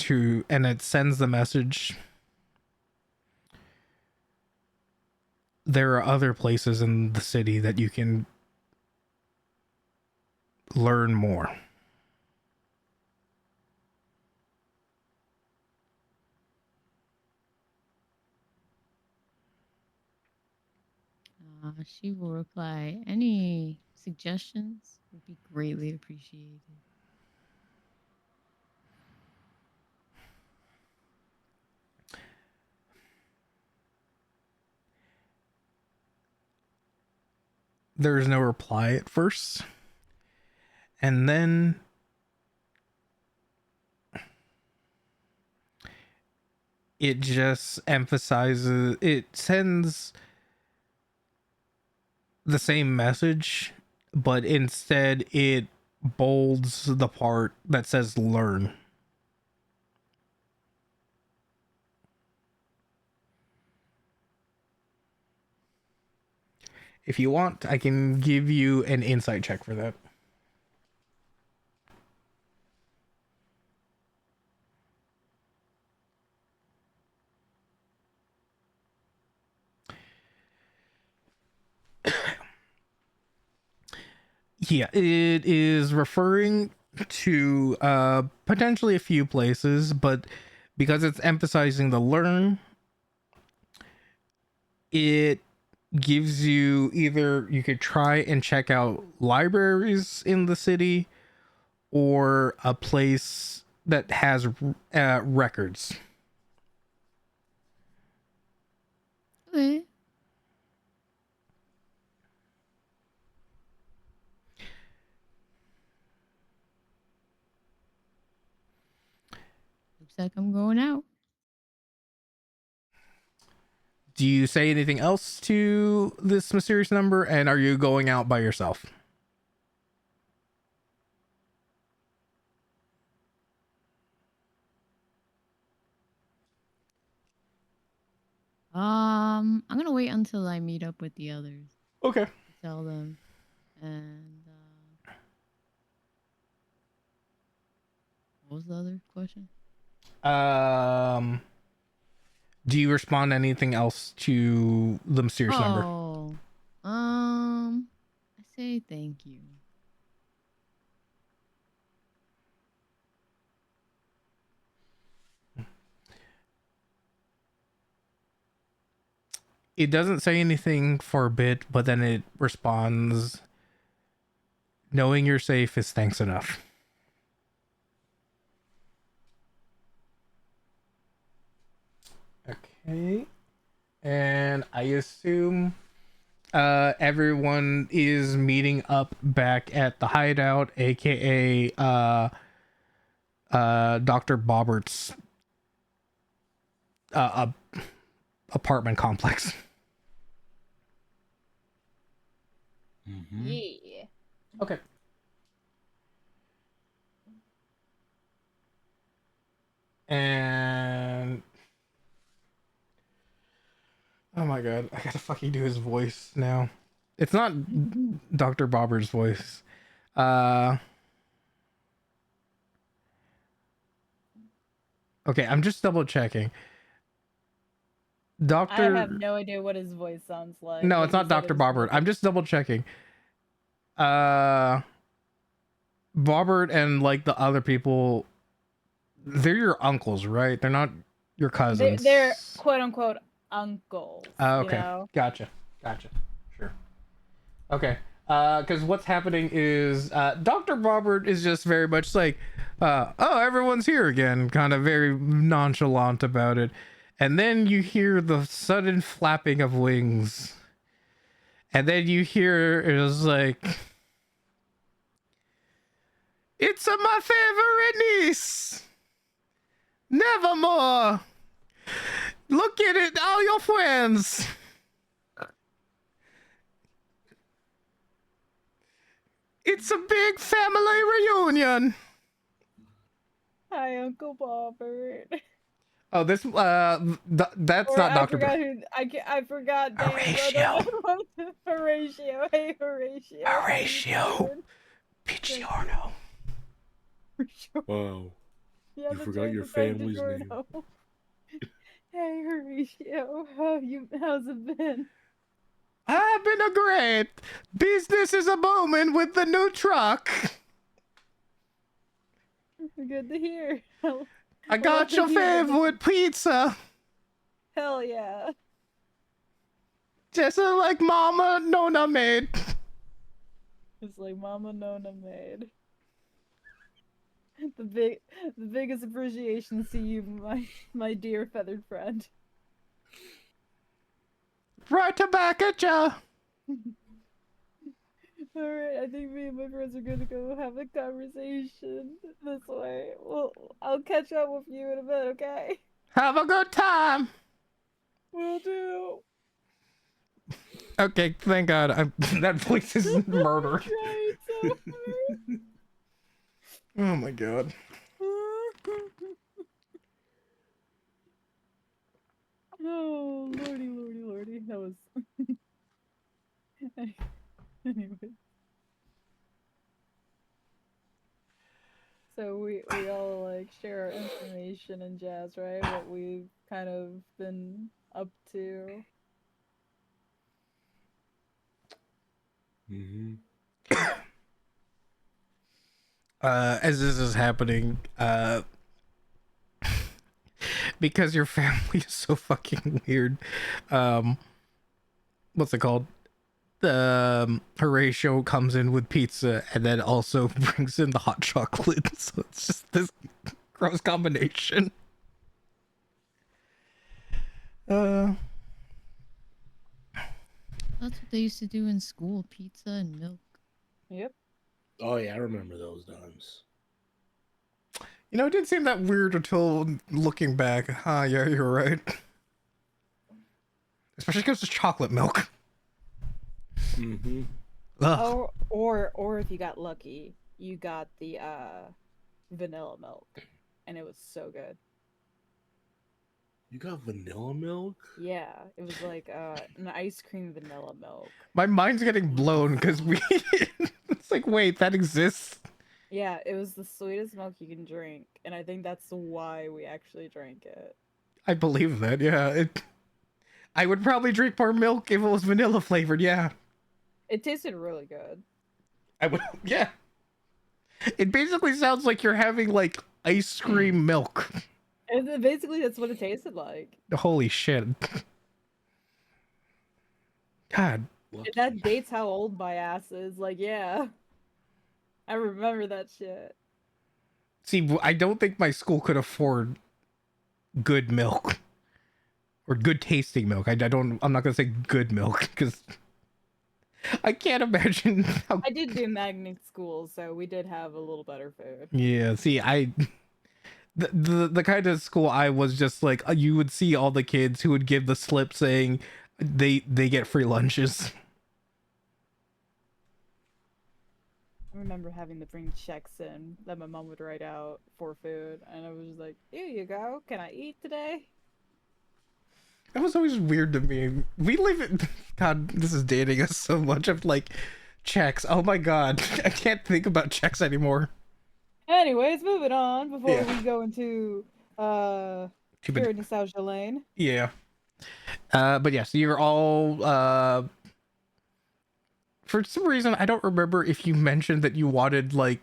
the message. There are other places in the city that you can learn more. She will reply, any suggestions would be greatly appreciated. there's no reply at first. And then it just emphasizes, it sends the same message, but instead it bolds the part that says learn. If you want, I can give you an insight check for that. Yeah, it is referring to potentially a few places, but because it's emphasizing the learn, it gives you either you could try and check out libraries in the city or a place that has records. Okay. Looks like I'm going out. Do you say anything else to this mysterious number, and are you going out by yourself? I'm gonna wait until I meet up with the others. Okay. Tell them, and what was the other question? Do you respond anything else to the mysterious number? Oh, I say thank you. It doesn't say anything for a bit, but then it responds, knowing you're safe is thanks enough. Okay. And I assume everyone is meeting up back at the hideout, aka Dr. Bobbert's apartment complex. Mm-hmm. Yeah. Okay. And oh my god, I gotta fucking do his voice now. It's not Dr. Bobber's voice. Okay, I'm just double checking. Dr. I have no idea what his voice sounds like. No, but it's he not said it Dr. was Bobbert. I'm really- just double checking. Bobbert and like the other people, they're your uncles, right? They're not your cousins. They're quote unquote uncles. Okay. You know? Gotcha. Sure. Okay. Because what's happening is Dr. Bobbert is just very much like, oh, everyone's here again, kind of very nonchalant about it. And then you hear the sudden flapping of wings. And then you hear it was like, it's my favorite niece. Nevermore. Look at it, all your friends. It's a big family reunion. Hi, Uncle Bobbert. Oh, this that's Or not I Dr. forgot Br- who I forgot. damn, Horatio. Horatio. Hey, Horatio. How you Horatio. doing? Picciorno. Wow. Yeah, You that's forgot right, your that's right, family's name. DiGiorno. Hey, Horatio. How's it been? I've been a great. Business is a booming with the new truck. Good to hear. I got your favorite pizza. Hell yeah. Just like Mama Nona made. It's like Mama Nona made. The biggest appreciation to you, my dear feathered friend. Right to back at ya. Alright, I think me and my friends are gonna go have a conversation this way. Well, I'll catch up with you in a bit, okay? Have a good time. Will do. Okay, thank God. That voice is murder. Right, so hard. Oh my God. Oh, lordy, lordy, lordy. That was. Anyway. So we all like share our information and jazz, right? What we've kind of been up to. Mm-hmm. As this is happening, because your family is so fucking weird, what's it called? Horatio comes in with pizza and then also brings in the hot chocolate. So it's just this gross combination. That's what they used to do in school, pizza and milk. Yep. Oh yeah, I remember those times. You know, it didn't seem that weird until looking back. Yeah, you're right. Especially because it's chocolate milk. Mm-hmm. Ugh. Or if you got lucky, you got the vanilla milk, and it was so good. You got vanilla milk? Yeah, it was like an ice cream vanilla milk. My mind's getting blown because we. It's like, wait, that exists? Yeah, it was the sweetest milk you can drink, and I think that's why we actually drank it. I believe that, yeah. I would probably drink more milk if it was vanilla flavored, yeah. It tasted really good. I would, yeah. It basically sounds like you're having, like, ice cream milk. And basically, that's what it tasted like. Holy shit. God. That dates how old my ass is. Like, yeah. I remember that shit. See, I don't think my school could afford good milk. Or good tasting milk. I'm not gonna say good milk, because I can't imagine how... I did do magnet school, so we did have a little better food. Yeah, see, the kind of school I was just like, you would see all the kids who would give the slip saying they get free lunches. I remember having to bring checks in that my mom would write out for food, and I was just like, here you go, can I eat today? That was always weird to me. We live in... God, this is dating us so much. Of like, checks. Oh my God. I can't think about checks anymore. Anyways, moving on before Yeah. we go into pure nostalgia lane. Yeah. But yes, you're all for some reason I don't remember if you mentioned that you wanted like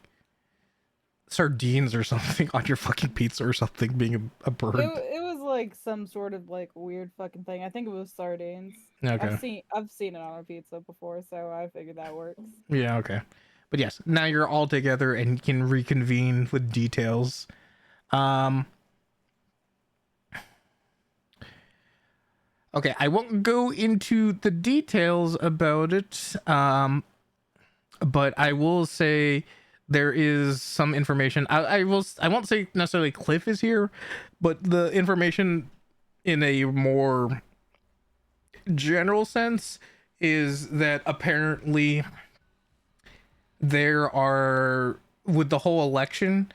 sardines or something on your fucking pizza or something being a bird. It was like some sort of like weird fucking thing. I think it was sardines. Okay. I've seen it on a pizza before, so I figured that works. Yeah, okay. But yes, now you're all together and can reconvene with details. Okay, I won't go into the details about it, but I will say there is some information. I won't say necessarily Cliff is here, but the information in a more general sense is that apparently there are, with the whole election,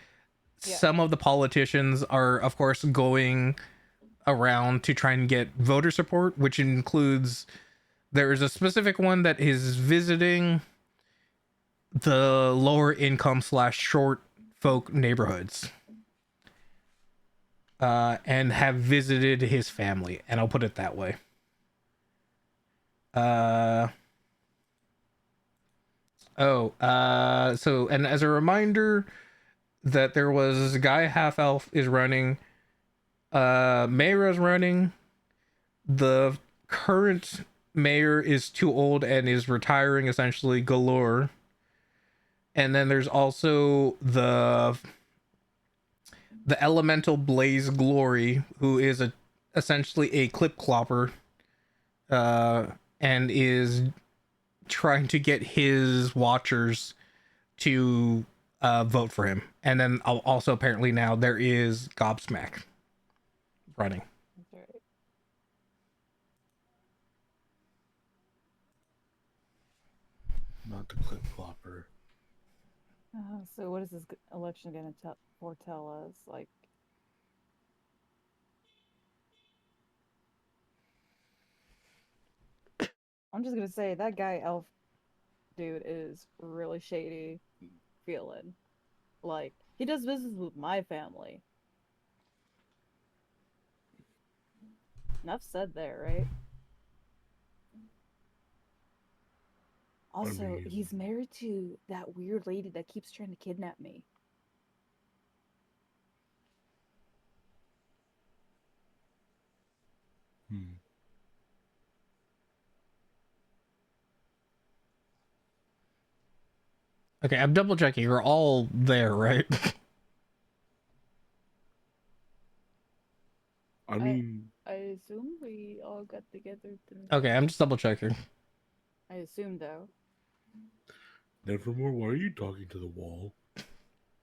some of the politicians are, of course, going around to try and get voter support, which includes, there is a specific one that is visiting the lower income / short folk neighborhoods, and have visited his family, and I'll put it that way. So, and as a reminder that there was a guy half elf is running, Mayra's running, the current mayor is too old and is retiring, essentially, Galore. And then there's also the elemental Blaze Glory, who is essentially a clip clopper, and is trying to get his watchers to vote for him. And then also apparently now there is Gobsmack running. That's right. Not the clip flopper. So what is this election going to foretell us? Like, I'm just gonna say that guy Elf dude is really shady feeling. Like, he does business with my family. Enough said there, right? Also, mean- he's married to that weird lady that keeps trying to kidnap me. Hmm. Okay, I'm double checking. You're all there, right? I mean, I assume we all got together tonight. Okay, I'm just double checking. I assume, though. Nevermore, why are you talking to the wall?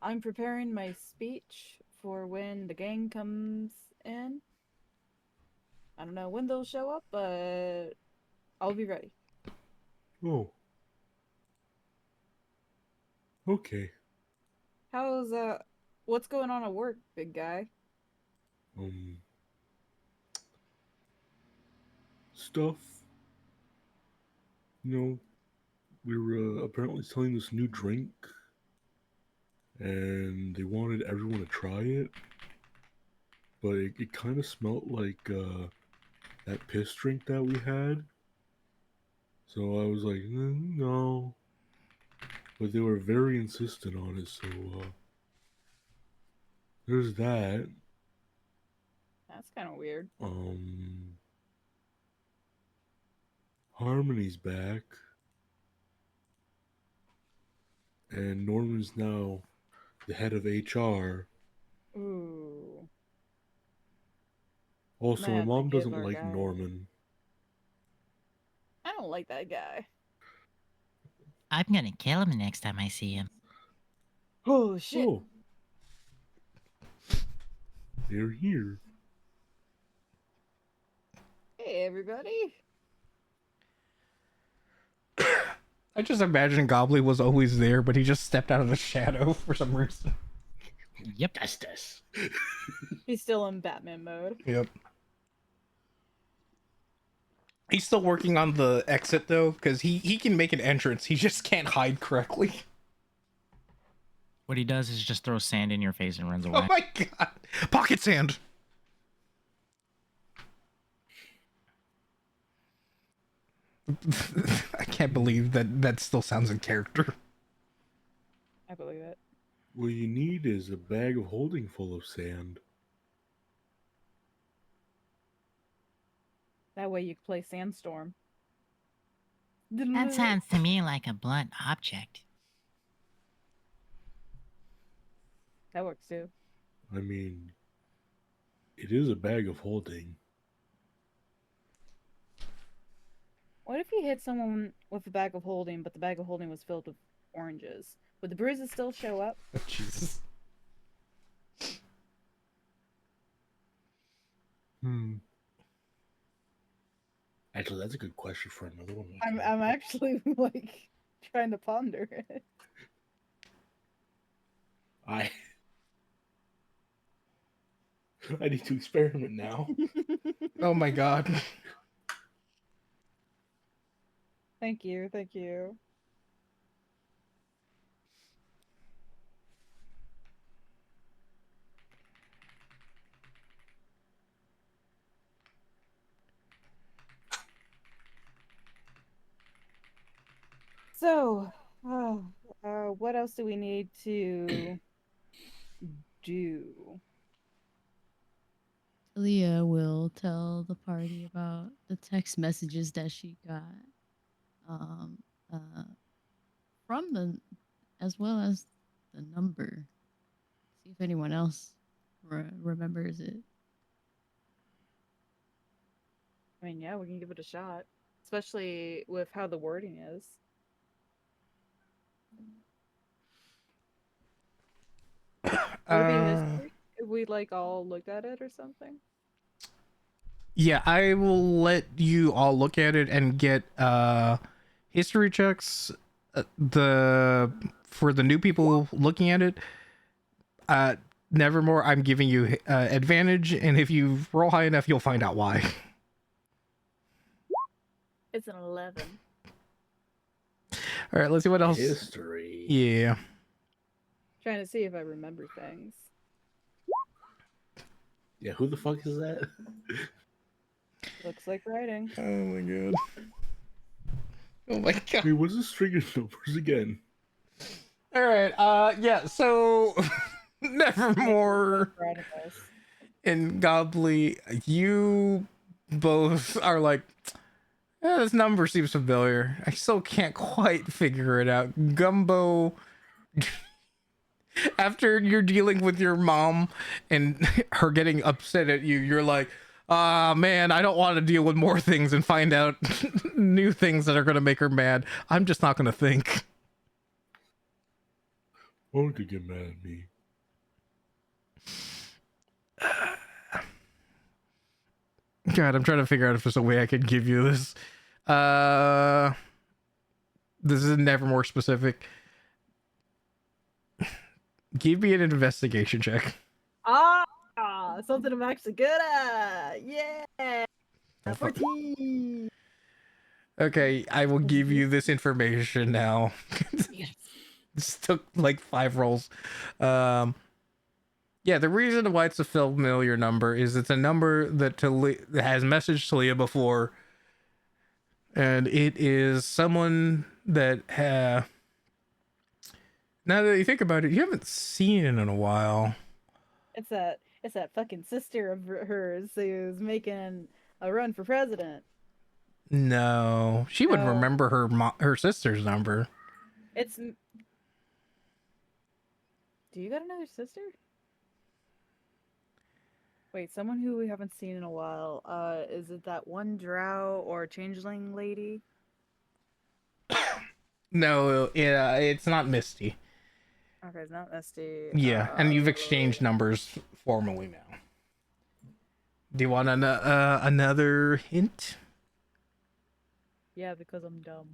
I'm preparing my speech for when the gang comes in. I don't know when they'll show up, but I'll be ready. Oh. Okay. How's what's going on at work, big guy? Stuff. You know, we were apparently selling this new drink, and they wanted everyone to try it, but it kind of smelled like that piss drink that we had. So I was like, no. But they were very insistent on it, so there's that. That's kind of weird. Harmony's back. And Norman's now the head of HR. Ooh. Also, Might my have to mom give doesn't our like guy- Norman. I don't like that guy. I'm gonna kill him the next time I see him. Oh shit! Oh. They're here. Hey everybody! I just imagine Goblin was always there, but he just stepped out of the shadow for some reason. Yep. Justice. He's still in Batman mode. Yep. He's still working on the exit though, because he can make an entrance. He just can't hide correctly. What he does is just throw sand in your face and runs Oh away. my god. Pocket sand. I can't believe that still sounds in character. I believe it. What you need is a bag of holding full of sand. That way you can play Sandstorm. That sounds to me like a blunt object. That works too. I mean, it is a bag of holding. What if he hit someone with a bag of holding, but the bag of holding was filled with oranges? Would the bruises still show up? Oh, Jesus. Actually, that's a good question for another one. I'm actually like trying to ponder it. I need to experiment now. Oh my god. Thank you, thank you. So, what else do we need to do? Leah will tell the party about the text messages that she got um, from the, as well as the number. See if anyone else remembers it. I mean, yeah, we can give it a shot. especially with how the wording is. Would it be history if we like all looked at it or something? Yeah, I will let you all look at it and get history checks. The for the new people looking at it, Nevermore, I'm giving you advantage, and if you roll high enough, you'll find out why. It's an 11. All right, let's see what else. History. Yeah. Trying to see if I remember things. Yeah, who the fuck is that? Looks like writing. Oh my god. Oh my god. Wait, what's the string of numbers again? All right. Yeah. So, Nevermore Proud of us. and Godly, you both are like, this number seems familiar. I still can't quite figure it out. Gumbo, after you're dealing with your mom and her getting upset at you, you're like, man, I don't want to deal with more things and find out new things that are going to make her mad. I'm just not going to think. Why don't you get mad at me? God, I'm trying to figure out if there's a way I could give you this. This is Nevermore specific. Give me an investigation check. Something I'm actually good at. Yeah. Oh, fuck. 14. Okay, I will give you this information now. Yes. This took like 5 rolls. Yeah, the reason why it's a familiar number is it's a number that that has messaged Talia before, and it is someone that now that you think about it, you haven't seen it in a while. It's that fucking sister of hers who's making a run for president. No, she would No. remember her sister's number. It's. Do you got another sister? Wait, someone who we haven't seen in a while. Is it that one drow or changeling lady? No, it's not Misty. Okay, it's not Misty. Yeah, and you've exchanged numbers formally now. Do you want another hint? Yeah, because I'm dumb.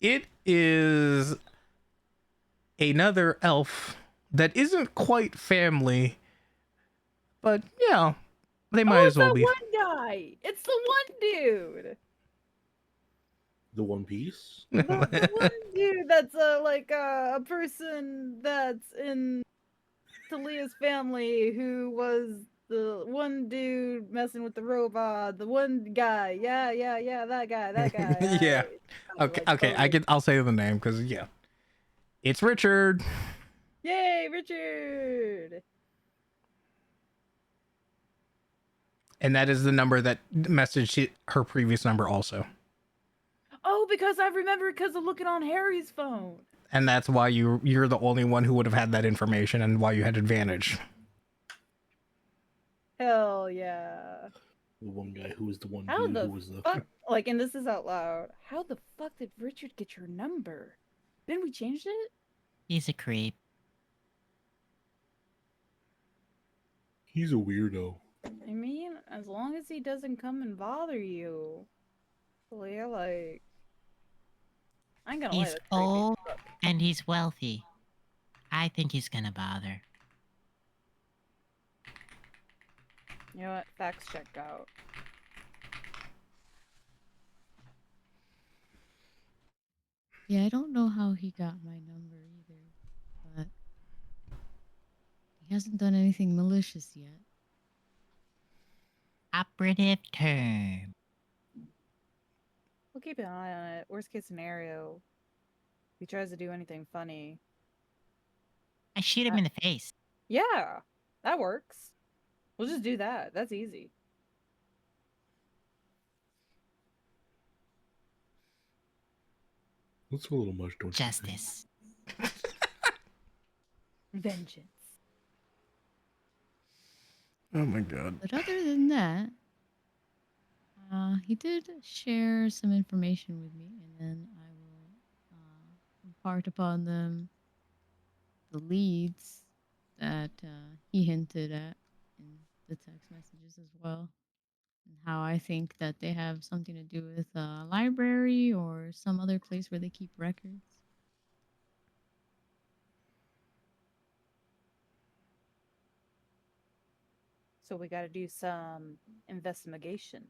It is another elf that isn't quite family, but yeah, they might as well it's be. that one guy. It's the one dude. The One Piece? The one dude that's a person that's in Talia's family who was the one dude messing with the robot. The one guy. Yeah, that guy. Yeah. Alright. Okay. I'll say the name because yeah, it's Richard. Yay, Richard! And that is the number that messaged her previous number also. Oh, because I remember because of looking on Harry's phone. And that's why you're the only one who would have had that information and why you had advantage. Hell yeah. The one guy who was the one How dude the who was the fuck? Like, and this is out loud. How the fuck did Richard get your number? Didn't we change it? He's a creep. He's a weirdo. I mean, as long as he doesn't come and bother you. Well, yeah, like. I ain't gonna lie. He's that's creepy. old and he's wealthy. I think he's gonna bother. You know what? Facts check out. Yeah, I don't know how he got my number either, but he hasn't done anything malicious yet. Operative term. We'll keep an eye on it. Worst case scenario. If he tries to do anything funny. I shoot him in the face. Yeah, that works. We'll just do that. That's easy. That's a little much, don't you think? Justice. Vengeance. Oh my god. But other than that, He did share some information with me, and then I will impart upon them the leads that he hinted at in the text messages as well, and how I think that they have something to do with a library or some other place where they keep records. So we got to do some investigations.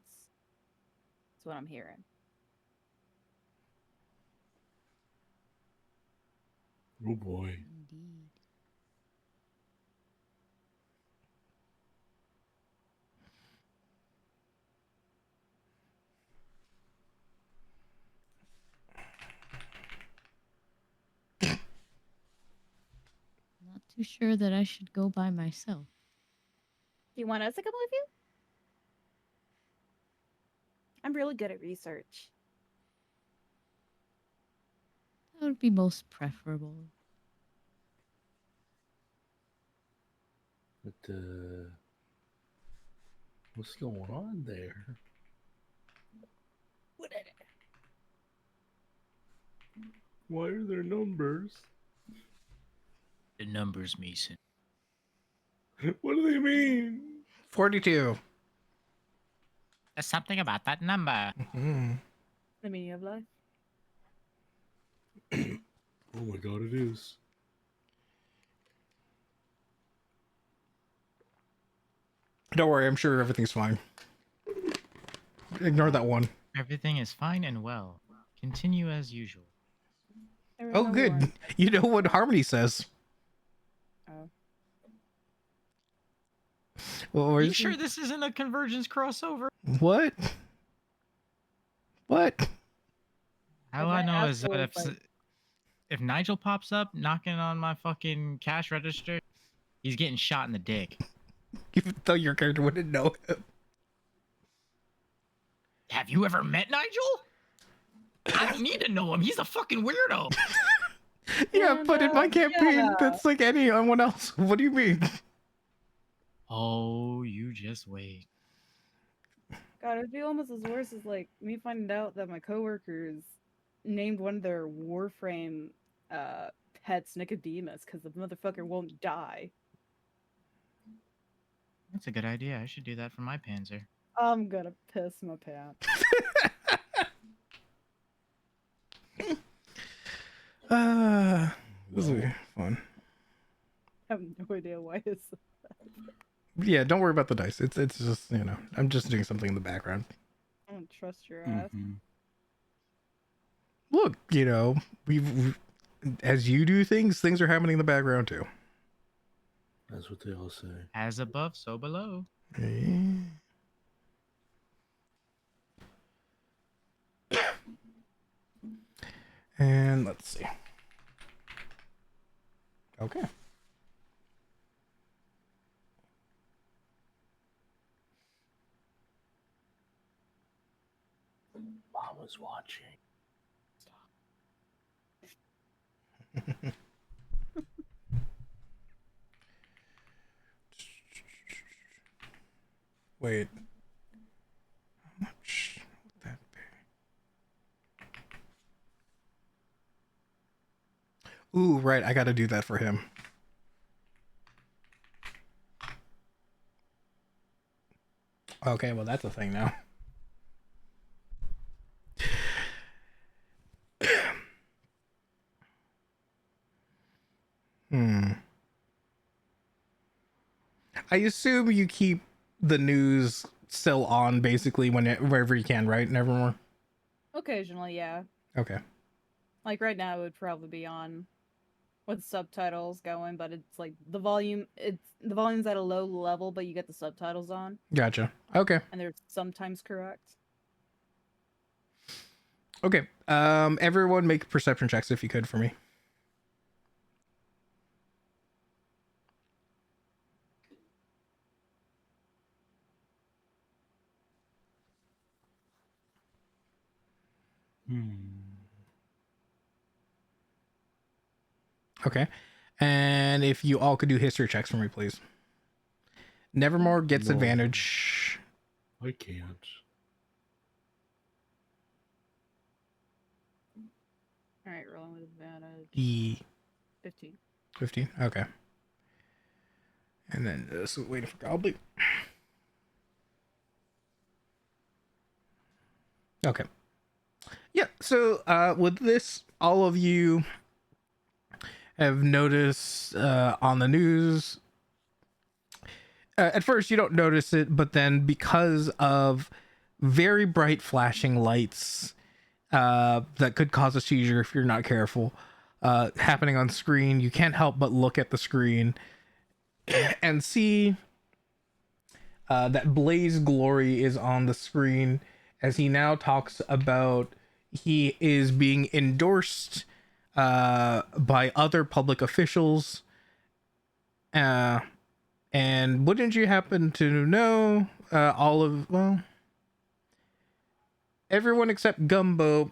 That's what I'm hearing. Oh boy. Indeed. Not too sure that I should go by myself. Do you want us to come with you? I'm really good at research. That would be most preferable. But what's going on there? Why are there numbers? The numbers, Mason. What do they mean? 42. There's something about that number. Mhm. The meaning of life. Oh my god, it is. Don't worry, I'm sure everything's fine. Ignore that one. Everything is fine and well. Continue as usual. Oh, good. You know what Harmony says. Oh. Well, Are where's you sure this isn't a Convergence crossover? What? What? All If I I know ask is that for it, if Nigel pops up knocking on my fucking cash register, he's getting shot in the dick. Even though your character wouldn't know him. Have you ever met Nigel? I don't need to know him. He's a fucking weirdo. Yeah, And, but in my campaign, yeah. that's like anyone else. What do you mean? Oh, you just wait. God, it'd be almost as worse as like me finding out that my coworkers named one of their Warframe pets Nicodemus because the motherfucker won't die. That's a good idea. I should do that for my Panzer. I'm gonna piss my pants. This will be fun. I have no idea why it's. Yeah, don't worry about the dice. It's just, you know, I'm just doing something in the background. I don't trust your ass. Look, you know, we've as you do things are happening in the background too. That's what they all say. As above, so below. And let's see. Okay. Mama's watching. Wait. How much would that be? Ooh, right. I got to do that for him. Okay, well, that's a thing now. I assume you keep the news still on basically wherever you can, right? Nevermore. Occasionally, yeah. Okay. Like right now, it would probably be on with subtitles going, but it's like the volume's at a low level, but you get the subtitles on, Gotcha. Okay. and they're sometimes correct. Okay. Everyone make perception checks if you could for me. Okay. And if you all could do history checks for me, please. Nevermore gets No. advantage. I can't. All right, rolling with advantage. E 15. 15. Okay. And then so waiting for Goblin. Okay. Yeah. So with this, all of you have noticed on the news. At first, you don't notice it, but then because of very bright flashing lights that could cause a seizure if you're not careful, happening on screen, you can't help but look at the screen and see that Blaze Glory is on the screen as he now talks about he is being endorsed by other public officials. And wouldn't you happen to know everyone except Gumbo,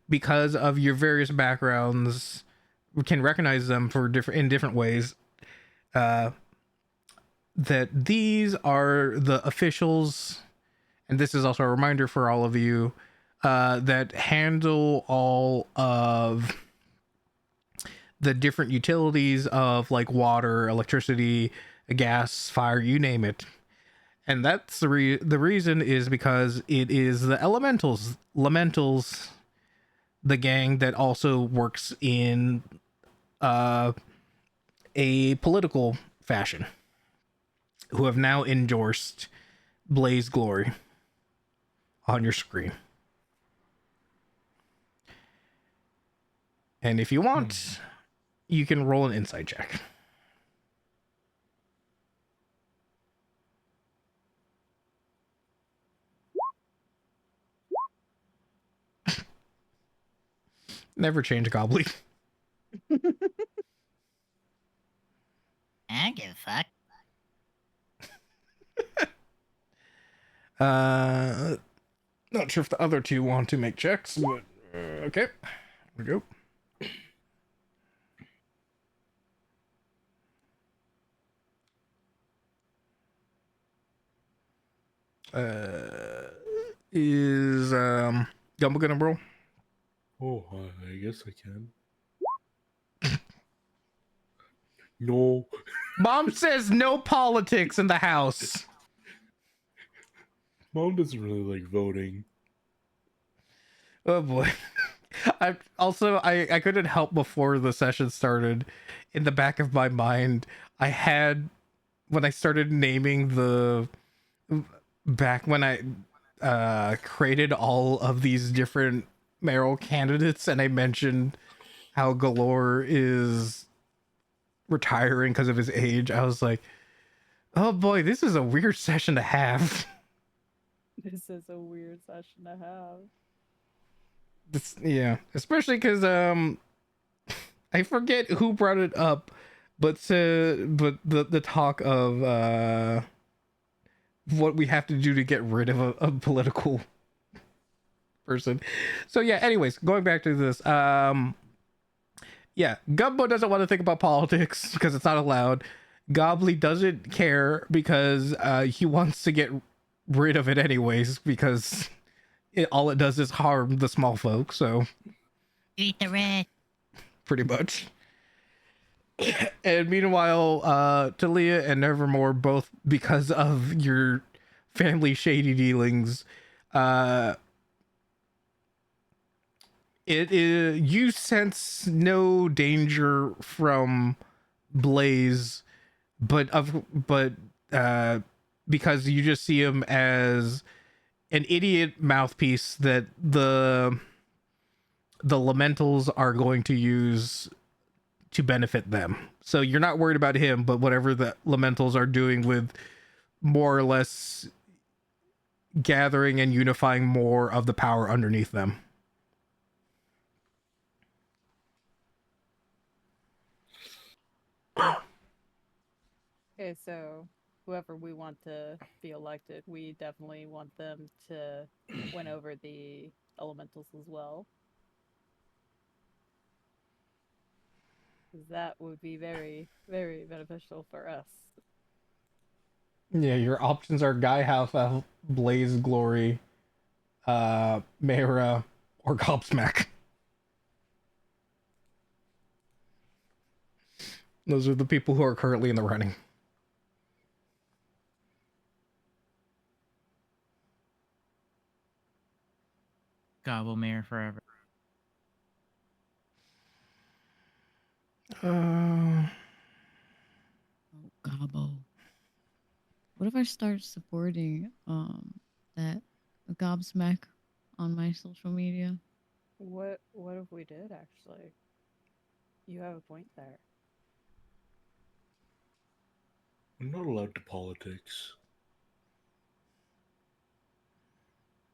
because of your various backgrounds, can recognize them in different ways. That these are the officials, and this is also a reminder for all of you that handle all of the different utilities of like water, electricity, gas, fire, you name it. And that's the reason is because it is the Elementals, the gang that also works in a political fashion, who have now endorsed Blaze Glory on your screen. And if you want, you can roll an insight check. Never change Goblin. I don't give a fuck. Not sure if the other two want to make checks, but okay. Here we go. Is Gumbo gonna roll? Oh, I guess I can. No. Mom says no politics in the house. Mom doesn't really like voting. Oh boy. I couldn't help before the session started. In the back of my mind, I had, when I started naming back when I created all of these different mayoral candidates, and I mentioned how Galore is retiring because of his age, I was like, oh boy, this is a weird session to have. This is a weird session to have. Yeah, especially because I forget who brought it up, but the talk of what we have to do to get rid of a political person. So yeah, anyways, going back to this, yeah, Gumbo doesn't want to think about politics because it's not allowed. Gobbly doesn't care because he wants to get rid of it anyways, because all it does is harm the small folk. So Eat the red. pretty much. And meanwhile, Talia and Nevermore, both because of your family shady dealings, you sense no danger from Blaze, but because you just see him as an idiot mouthpiece that the Elementals are going to use to benefit them. So you're not worried about him, but whatever the Elementals are doing with more or less gathering and unifying more of the power underneath them. Okay, so whoever we want to be elected, we definitely want them to win over the Elementals as well. 'Cause that would be very, very beneficial for us. Yeah, your options are Guy Half, Blaze Glory, Mayra, or Gobsmack. Those are the people who are currently in the running. Gobble Mayor forever. Uh, Oh, Gobbo. What if I start supporting that Gobsmack on my social media? What if we did actually? You have a point there. I'm not allowed to politics.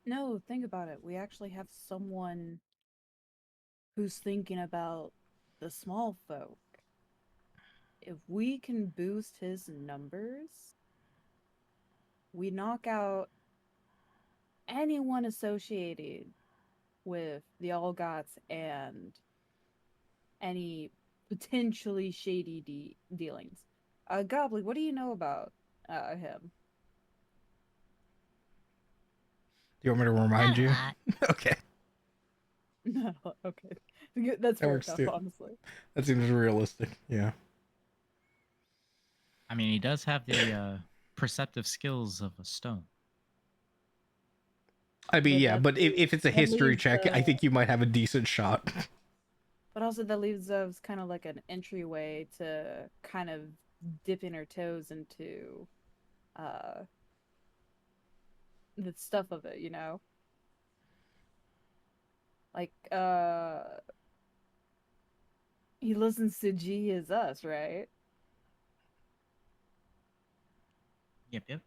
No, think about it. We actually have someone who's thinking about the small folk. If we can boost his numbers, we knock out anyone associated with the Allgots and any potentially shady dealings. Gobbly, what do you know about him? do you want me to remind Not a you? lot. Okay, No, okay. That's that fair works enough, too. honestly. That seems realistic. Yeah. I mean, he does have the perceptive skills of a stone. I mean, But yeah, that but if it's a that history leaves, check, I think you might have a decent shot. but also that leaves us kind of like an entryway to kind of dipping our toes into uh the stuff of it, you know? Like he listens to G is us, right? Yep, yep.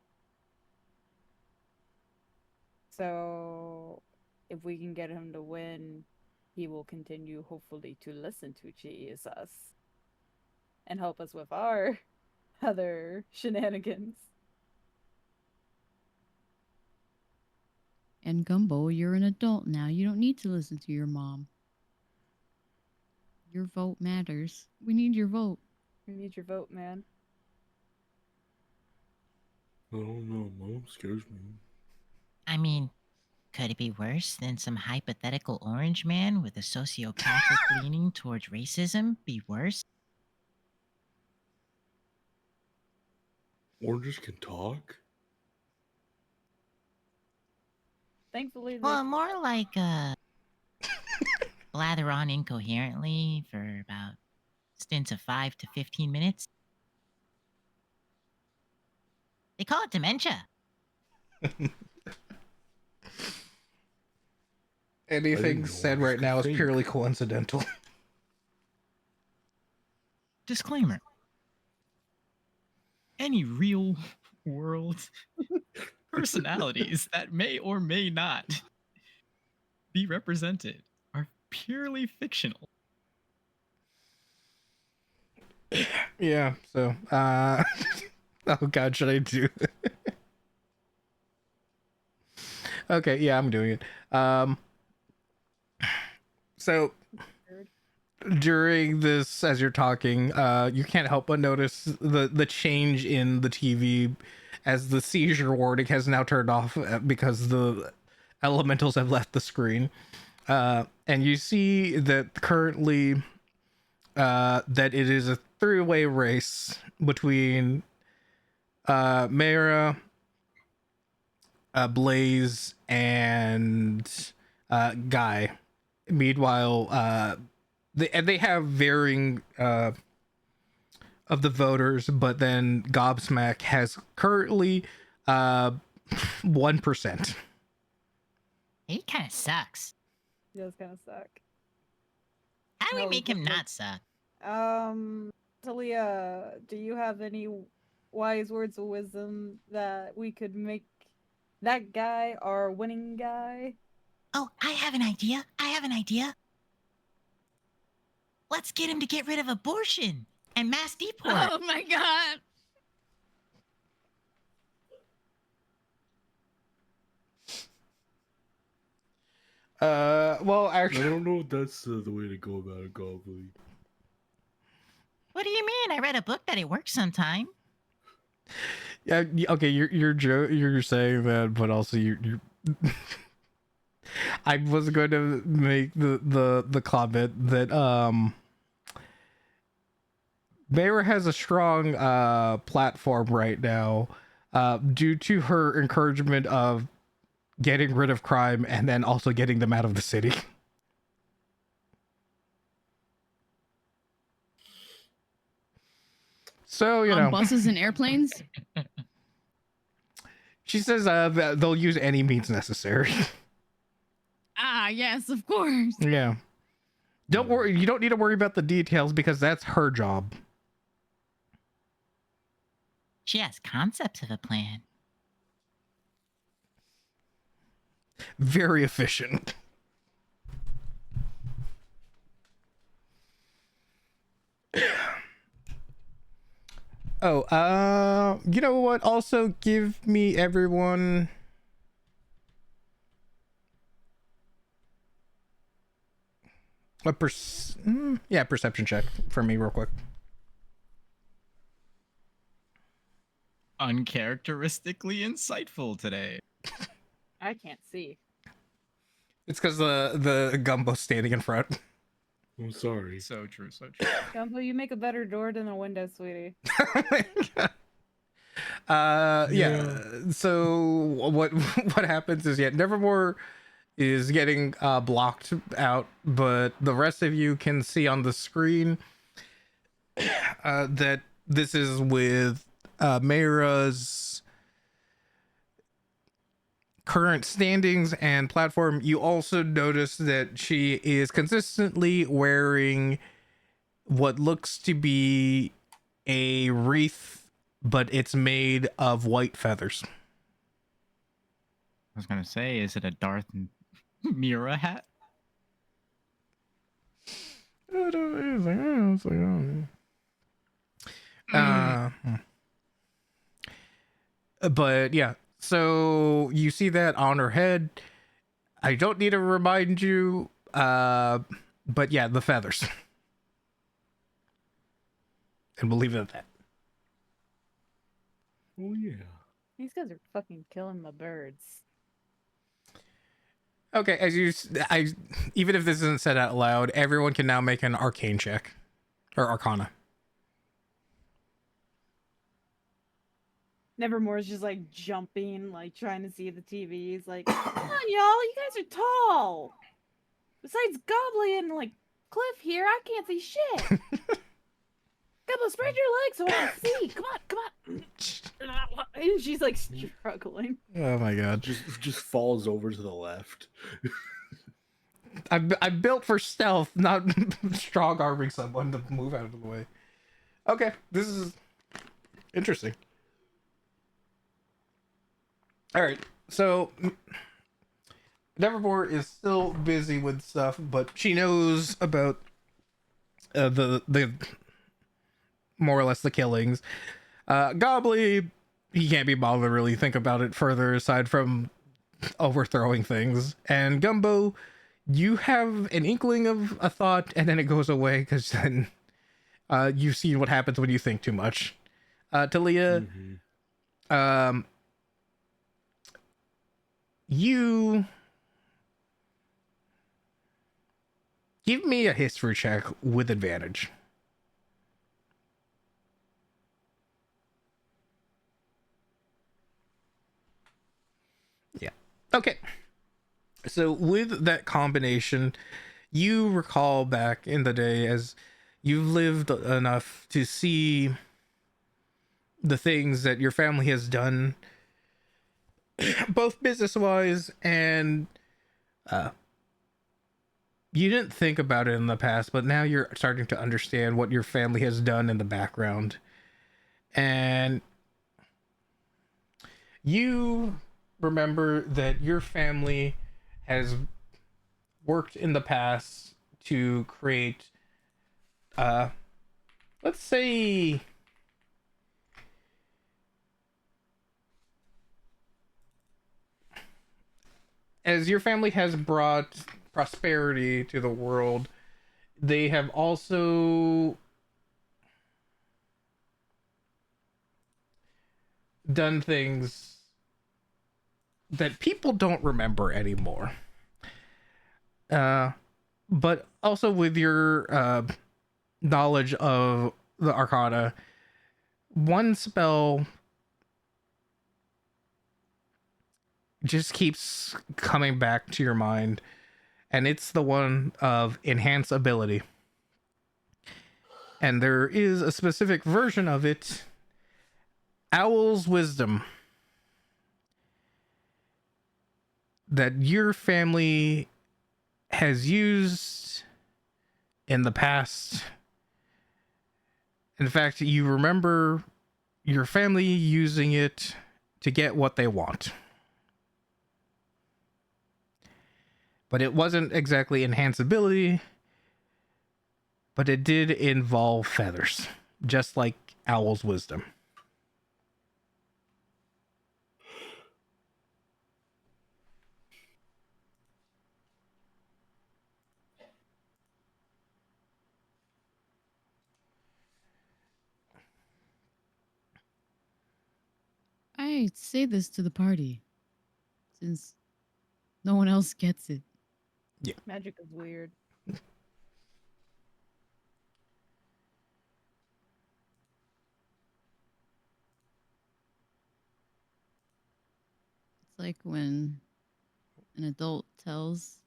So if we can get him to win, he will continue hopefully to listen to G is us and help us with our other shenanigans. And Gumbo, you're an adult now. You don't need to listen to your mom. Your vote matters. We need your vote. We need your vote, man. I don't know. Mom scares me. I mean, could it be worse than some hypothetical orange man with a sociopathic leaning towards racism? Be worse? Oranges can talk? Thankfully, they Well, more like blather on incoherently for about stints of 5 to 15 minutes. They call it dementia. Anything know said oranges right could now is think. purely coincidental. Disclaimer. Any real world personalities that may or may not be represented are purely fictional. Yeah, so oh god, should I do okay, yeah, I'm doing it. So during this, as you're talking, you can't help but notice the change in the TV as the seizure warning has now turned off because the elementals have left the screen. And you see that currently that it is a three-way race between Mara, Blaze, and Guy. Meanwhile, they have varying of the voters, but then Gobsmack has currently 1%. He kind of sucks. He does kind of suck. How do we No, make but him like- not suck? Talia, do you have any wise words of wisdom that we could make that guy our winning guy? Oh, I have an idea. Let's get him to get rid of abortion and mass deport. Oh my god. Well, I actually, don't know if that's the way to go about it, Goblin. What do you mean? I read a book that it works sometime. yeah, okay, you're saying that, but also you're I was going to make the comment that Mayra has a strong platform right now due to her encouragement of getting rid of crime and then also getting them out of the city. So, you On know, buses and airplanes. she says that they'll use any means necessary. Ah, yes, of course. Yeah. Don't worry. You don't need to worry about the details because that's her job. She has concepts of a plan. Very efficient. Oh, you know what? Also, give me everyone. A perception check for me, real quick. Uncharacteristically insightful today. I can't see. It's because the Gumbo's standing in front. I'm sorry. So true, so true. Gumbo, you make a better door than a window, sweetie. Oh my God. Yeah. So what happens is, Nevermore is getting blocked out, but the rest of you can see on the screen that this is with Mayra's current standings and platform. You also notice that she is consistently wearing what looks to be a wreath, but it's made of white feathers. I was gonna say, is it a Darth Mira hat? But yeah, so you see that on her head. I don't need to remind you, but yeah, the feathers. And we'll leave it at that. Oh yeah. These guys are fucking killing my birds. Okay, even if this isn't said out loud, everyone can now make an arcane check. Or arcana. Nevermore's just like jumping, like trying to see the TV. He's like, come on, y'all, you guys are tall. Besides Goblin and like Cliff here, I can't see shit. Gumbo, spread your legs so I can see. Come on. And she's like struggling. Oh my God. Just falls over to the left. I'm built for stealth, not strong arming someone to move out of the way. Okay, this is interesting. All right, so Nevermore is still busy with stuff, but she knows about the more or less the killings. Gobbly, he can't be bothered to really think about it further aside from overthrowing things. And Gumbo, you have an inkling of a thought, and then it goes away because then you've seen what happens when you think too much. Talia, you give me a history check with advantage. Yeah. Okay. So with that combination, you recall back in the day as you've lived enough to see the things that your family has done, both business-wise and you didn't think about it in the past, but now you're starting to understand what your family has done in the background. And you remember that your family has worked in the past to create, let's say, as your family has brought prosperity to the world, they have also done things that people don't remember anymore. But also with your knowledge of the Arcana, one spell just keeps coming back to your mind, and it's the one of Enhance Ability. And there is a specific version of it, Owl's Wisdom, that your family has used in the past. In fact, you remember your family using it to get what they want. But it wasn't exactly enhanceability, but it did involve feathers, just like Owl's Wisdom. I say this to the party since no one else gets it. Magic is weird. It's like when an adult tells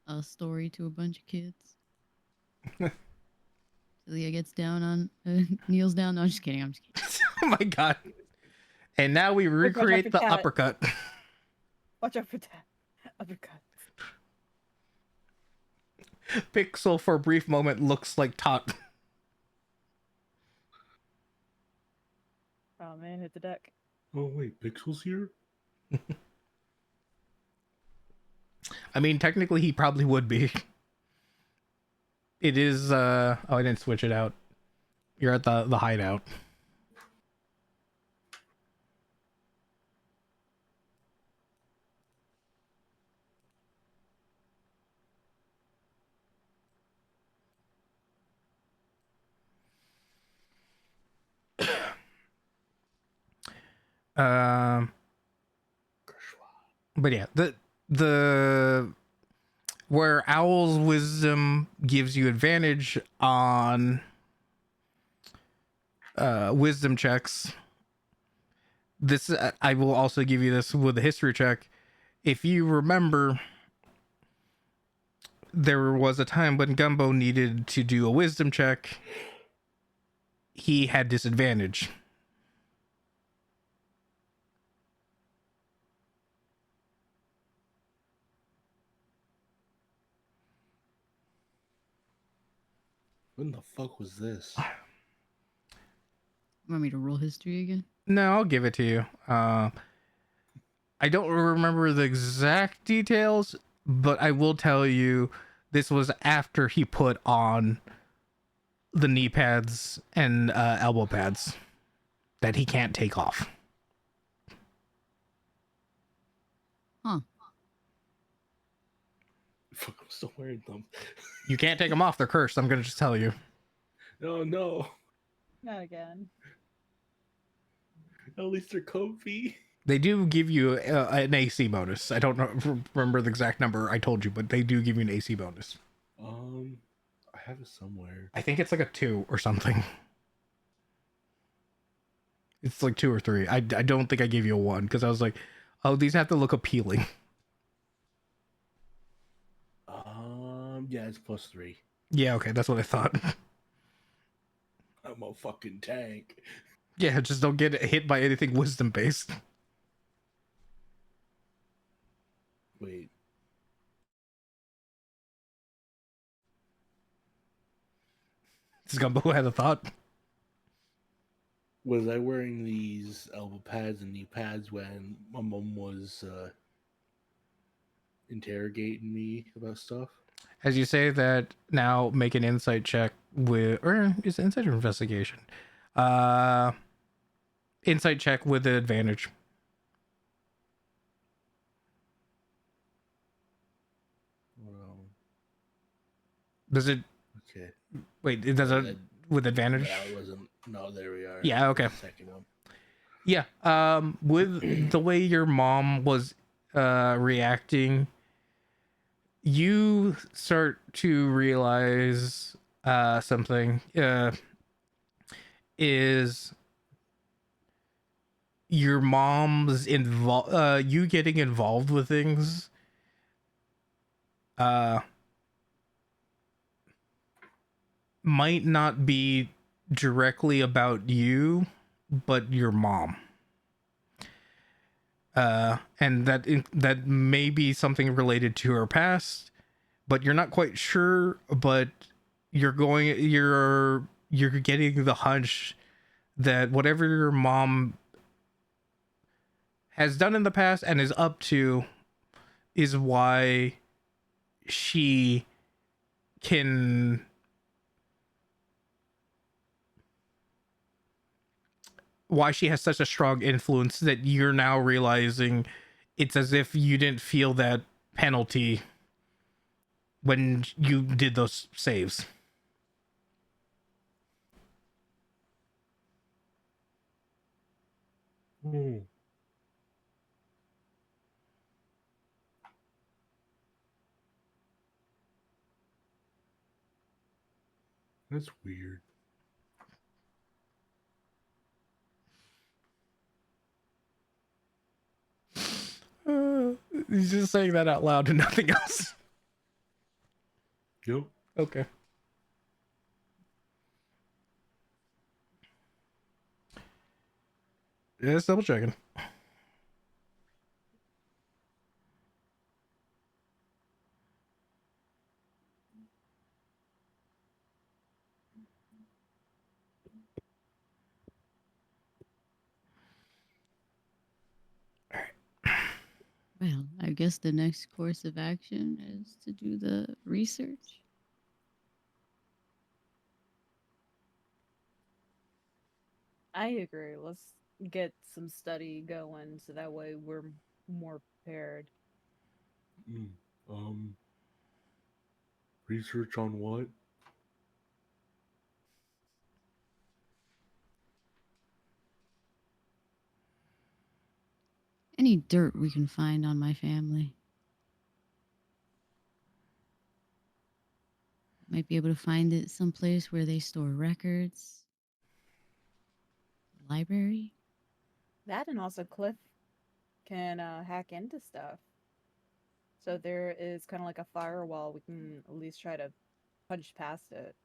a story to a bunch of kids. Leah gets down on, kneels down. No, I'm just kidding. I'm just kidding. Oh my god. And now we recreate the cat. uppercut. Watch out for that uppercut. Pixel for a brief moment looks like Tot. Oh man, hit the deck. Oh wait, Pixel's here? I mean, technically he probably would be. It is oh, I didn't switch it out. You're at the hideout. Um but yeah, the where Owl's Wisdom gives you advantage on wisdom checks. This I will also give you this with a history check. If you remember, there was a time when Gumbo needed to do a wisdom check. He had disadvantage. When the fuck was this? Want me to roll history again? No, I'll give it to you. I don't remember the exact details, but I will tell you this was after he put on the knee pads and elbow pads that he can't take off. Huh. Fuck, I'm still wearing them. You can't take them off. They're cursed. I'm going to just tell you. No, no. Not again. At least they're comfy. They do give you an AC bonus. I don't remember the exact number I told you, but they do give you an AC bonus. I have it somewhere. I think it's like a 2 or something. It's like 2 or 3. I don't think I gave you a 1 because I was like, oh, these have to look appealing. Yeah, it's +3. Yeah, okay, that's what I thought. I'm a fucking tank. Yeah, just don't get hit by anything wisdom based. Wait. Scumbo had a thought. Was I wearing these elbow pads and knee pads when my mom was interrogating me about stuff? As you say that, now make an insight check with, or is it insight or investigation? Insight check with the advantage. Does it? Okay. Wait, it does it with advantage? That wasn't. No, there we are. Yeah. Okay. Second one. Yeah. With the way your mom was reacting, you start to realize something is your mom's you getting involved with things might not be directly about you, but your mom. And that may be something related to her past, but you're not quite sure. But you're getting the hunch that whatever your mom has done in the past and is up to is why she can why she has such a strong influence that you're now realizing it's as if you didn't feel that penalty when you did those saves. Hmm. That's weird. He's just saying that out loud and nothing else. Yep. Okay. Yeah, just double checking. Well, I guess the next course of action is to do the research. I agree. Let's get some study going so that way we're more prepared. Mm. Um. Research on what? Any dirt we can find on my family. Might be able to find it someplace where they store records. Library? That and also Cliff can hack into stuff. So there is kind of like a firewall. We can at least try to punch past it.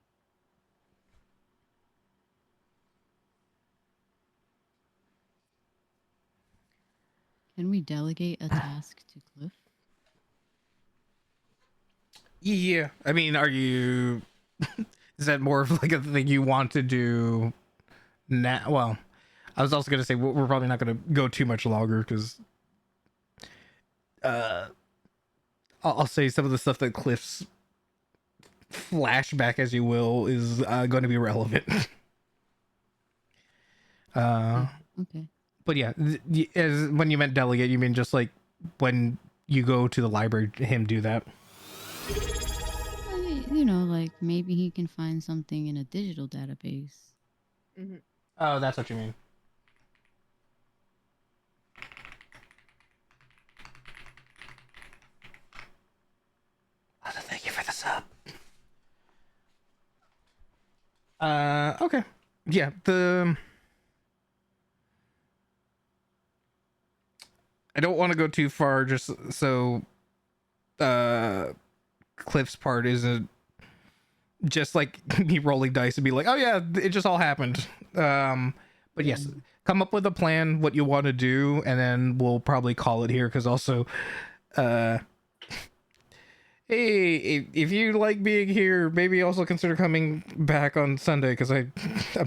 Can we delegate a task to Cliff? Yeah. I mean, are you... Is that more of like a thing you want to do now? Well, I was also going to say we're probably not going to go too much longer because I'll say some of the stuff that Cliff's flashback, as you will, is going to be relevant. Okay. But yeah, as when you meant delegate, you mean just like when you go to the library, him do that. You know, like maybe he can find something in a digital database. Mm-hmm. Oh, that's what you mean. Thank you for the sub. Okay. Yeah, I don't want to go too far just so Cliff's part isn't just like me rolling dice and be like, oh yeah, it just all happened. But yes, come up with a plan, what you want to do, and then we'll probably call it here because also hey, if you like being here, maybe also consider coming back on Sunday because I'm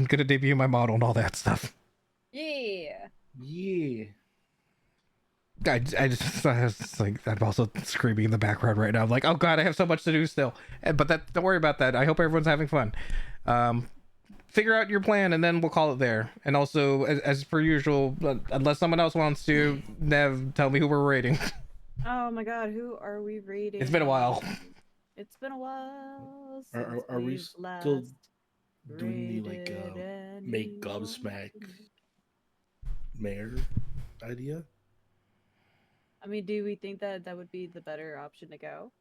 gonna debut my model and all that stuff. Yeah. Yeah. I was like, I'm also screaming in the background right now. I'm like, oh god, I have so much to do still. But don't worry about that. I hope everyone's having fun. Figure out your plan and then we'll call it there. And also, as per usual, unless someone else wants to, Nev, tell me who we're rating. Oh my god, who are we reading? It's been a while. It's been a while since Are we we've still last doing the rated make anyone. gobsmack mayor idea? I mean, do we think that that would be the better option to go?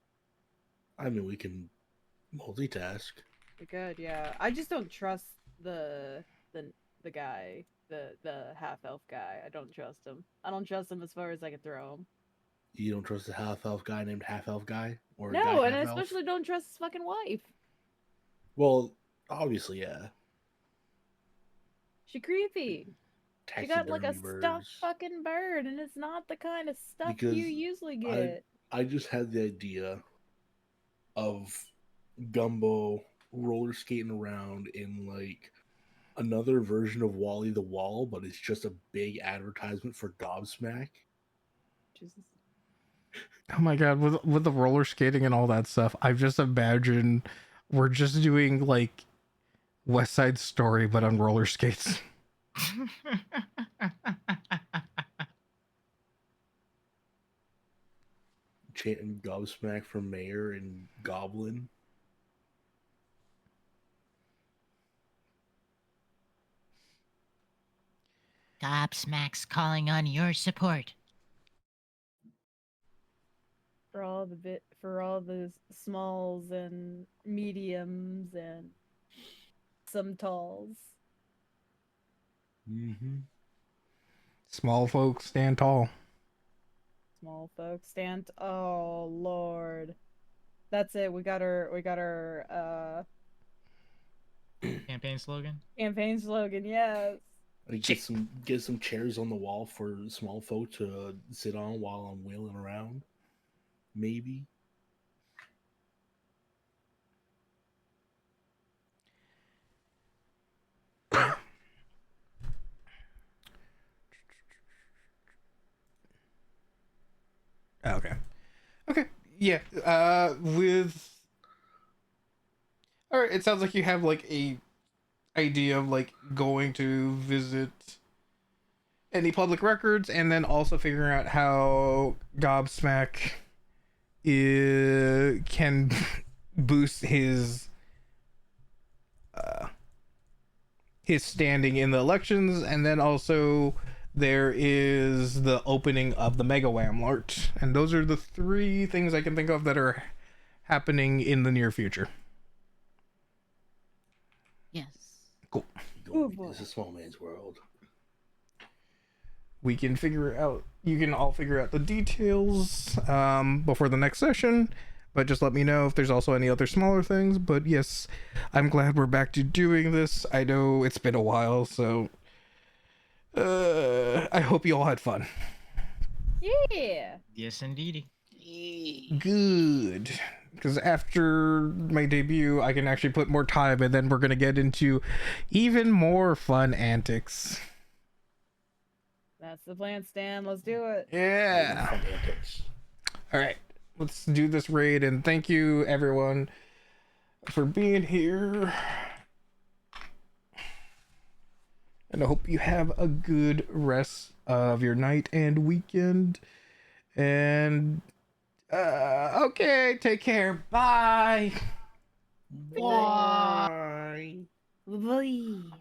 I mean, we can multitask. We could, yeah. I just don't trust the guy, the half elf guy. I don't trust him. I don't trust him as far as I can throw him. You don't trust a half elf guy named half elf guy, or a No, guy and I half elf? especially don't trust his fucking wife. Well, obviously, yeah. She creepy. She got like a Taxidermy stuffed birds. fucking bird, and it's not the kind of stuff Because you usually get. I just had the idea of Gumbo roller skating around in like another version of Wally the Wall, but it's just a big advertisement for Gobsmack. Jesus. Oh my god, with the roller skating and all that stuff, I've just imagined we're just doing like West Side Story but on roller skates. Chanting Gobsmack for mayor and Goblin. Gobsmack's calling on your support. For all the smalls and mediums and some talls. Mm-hmm. Small folks stand tall. Small folks stand. Oh Lord, that's it. We got our Campaign slogan. campaign slogan. Yes. Like get some chairs on the wall for small folk to sit on while I'm wheeling around. Maybe. Okay. Okay. Yeah. With. All right. It sounds like you have like a idea of like going to visit any public records, and then also figuring out how Gobsmack can boost his standing in the elections, and then also there is the opening of the Mega Whamlart, and those are the three things I can think of that are happening in the near future. Yes. You Oh, gonna make boy. this a small man's world. We can figure out, you can all figure out the details before the next session, but just let me know if there's also any other smaller things. But yes, I'm glad we're back to doing this. I know it's been a while, so I hope you all had fun. Yeah. Yes, indeedy. Good, because after my debut I can actually put more time, and then we're gonna get into even more fun antics. That's the plan, Stan. Let's do it. Yeah. Fun antics. All right, let's do this raid, and thank you everyone for being here. And I hope you have a good rest of your night and weekend. And okay, take care. Bye. Bye. Bye.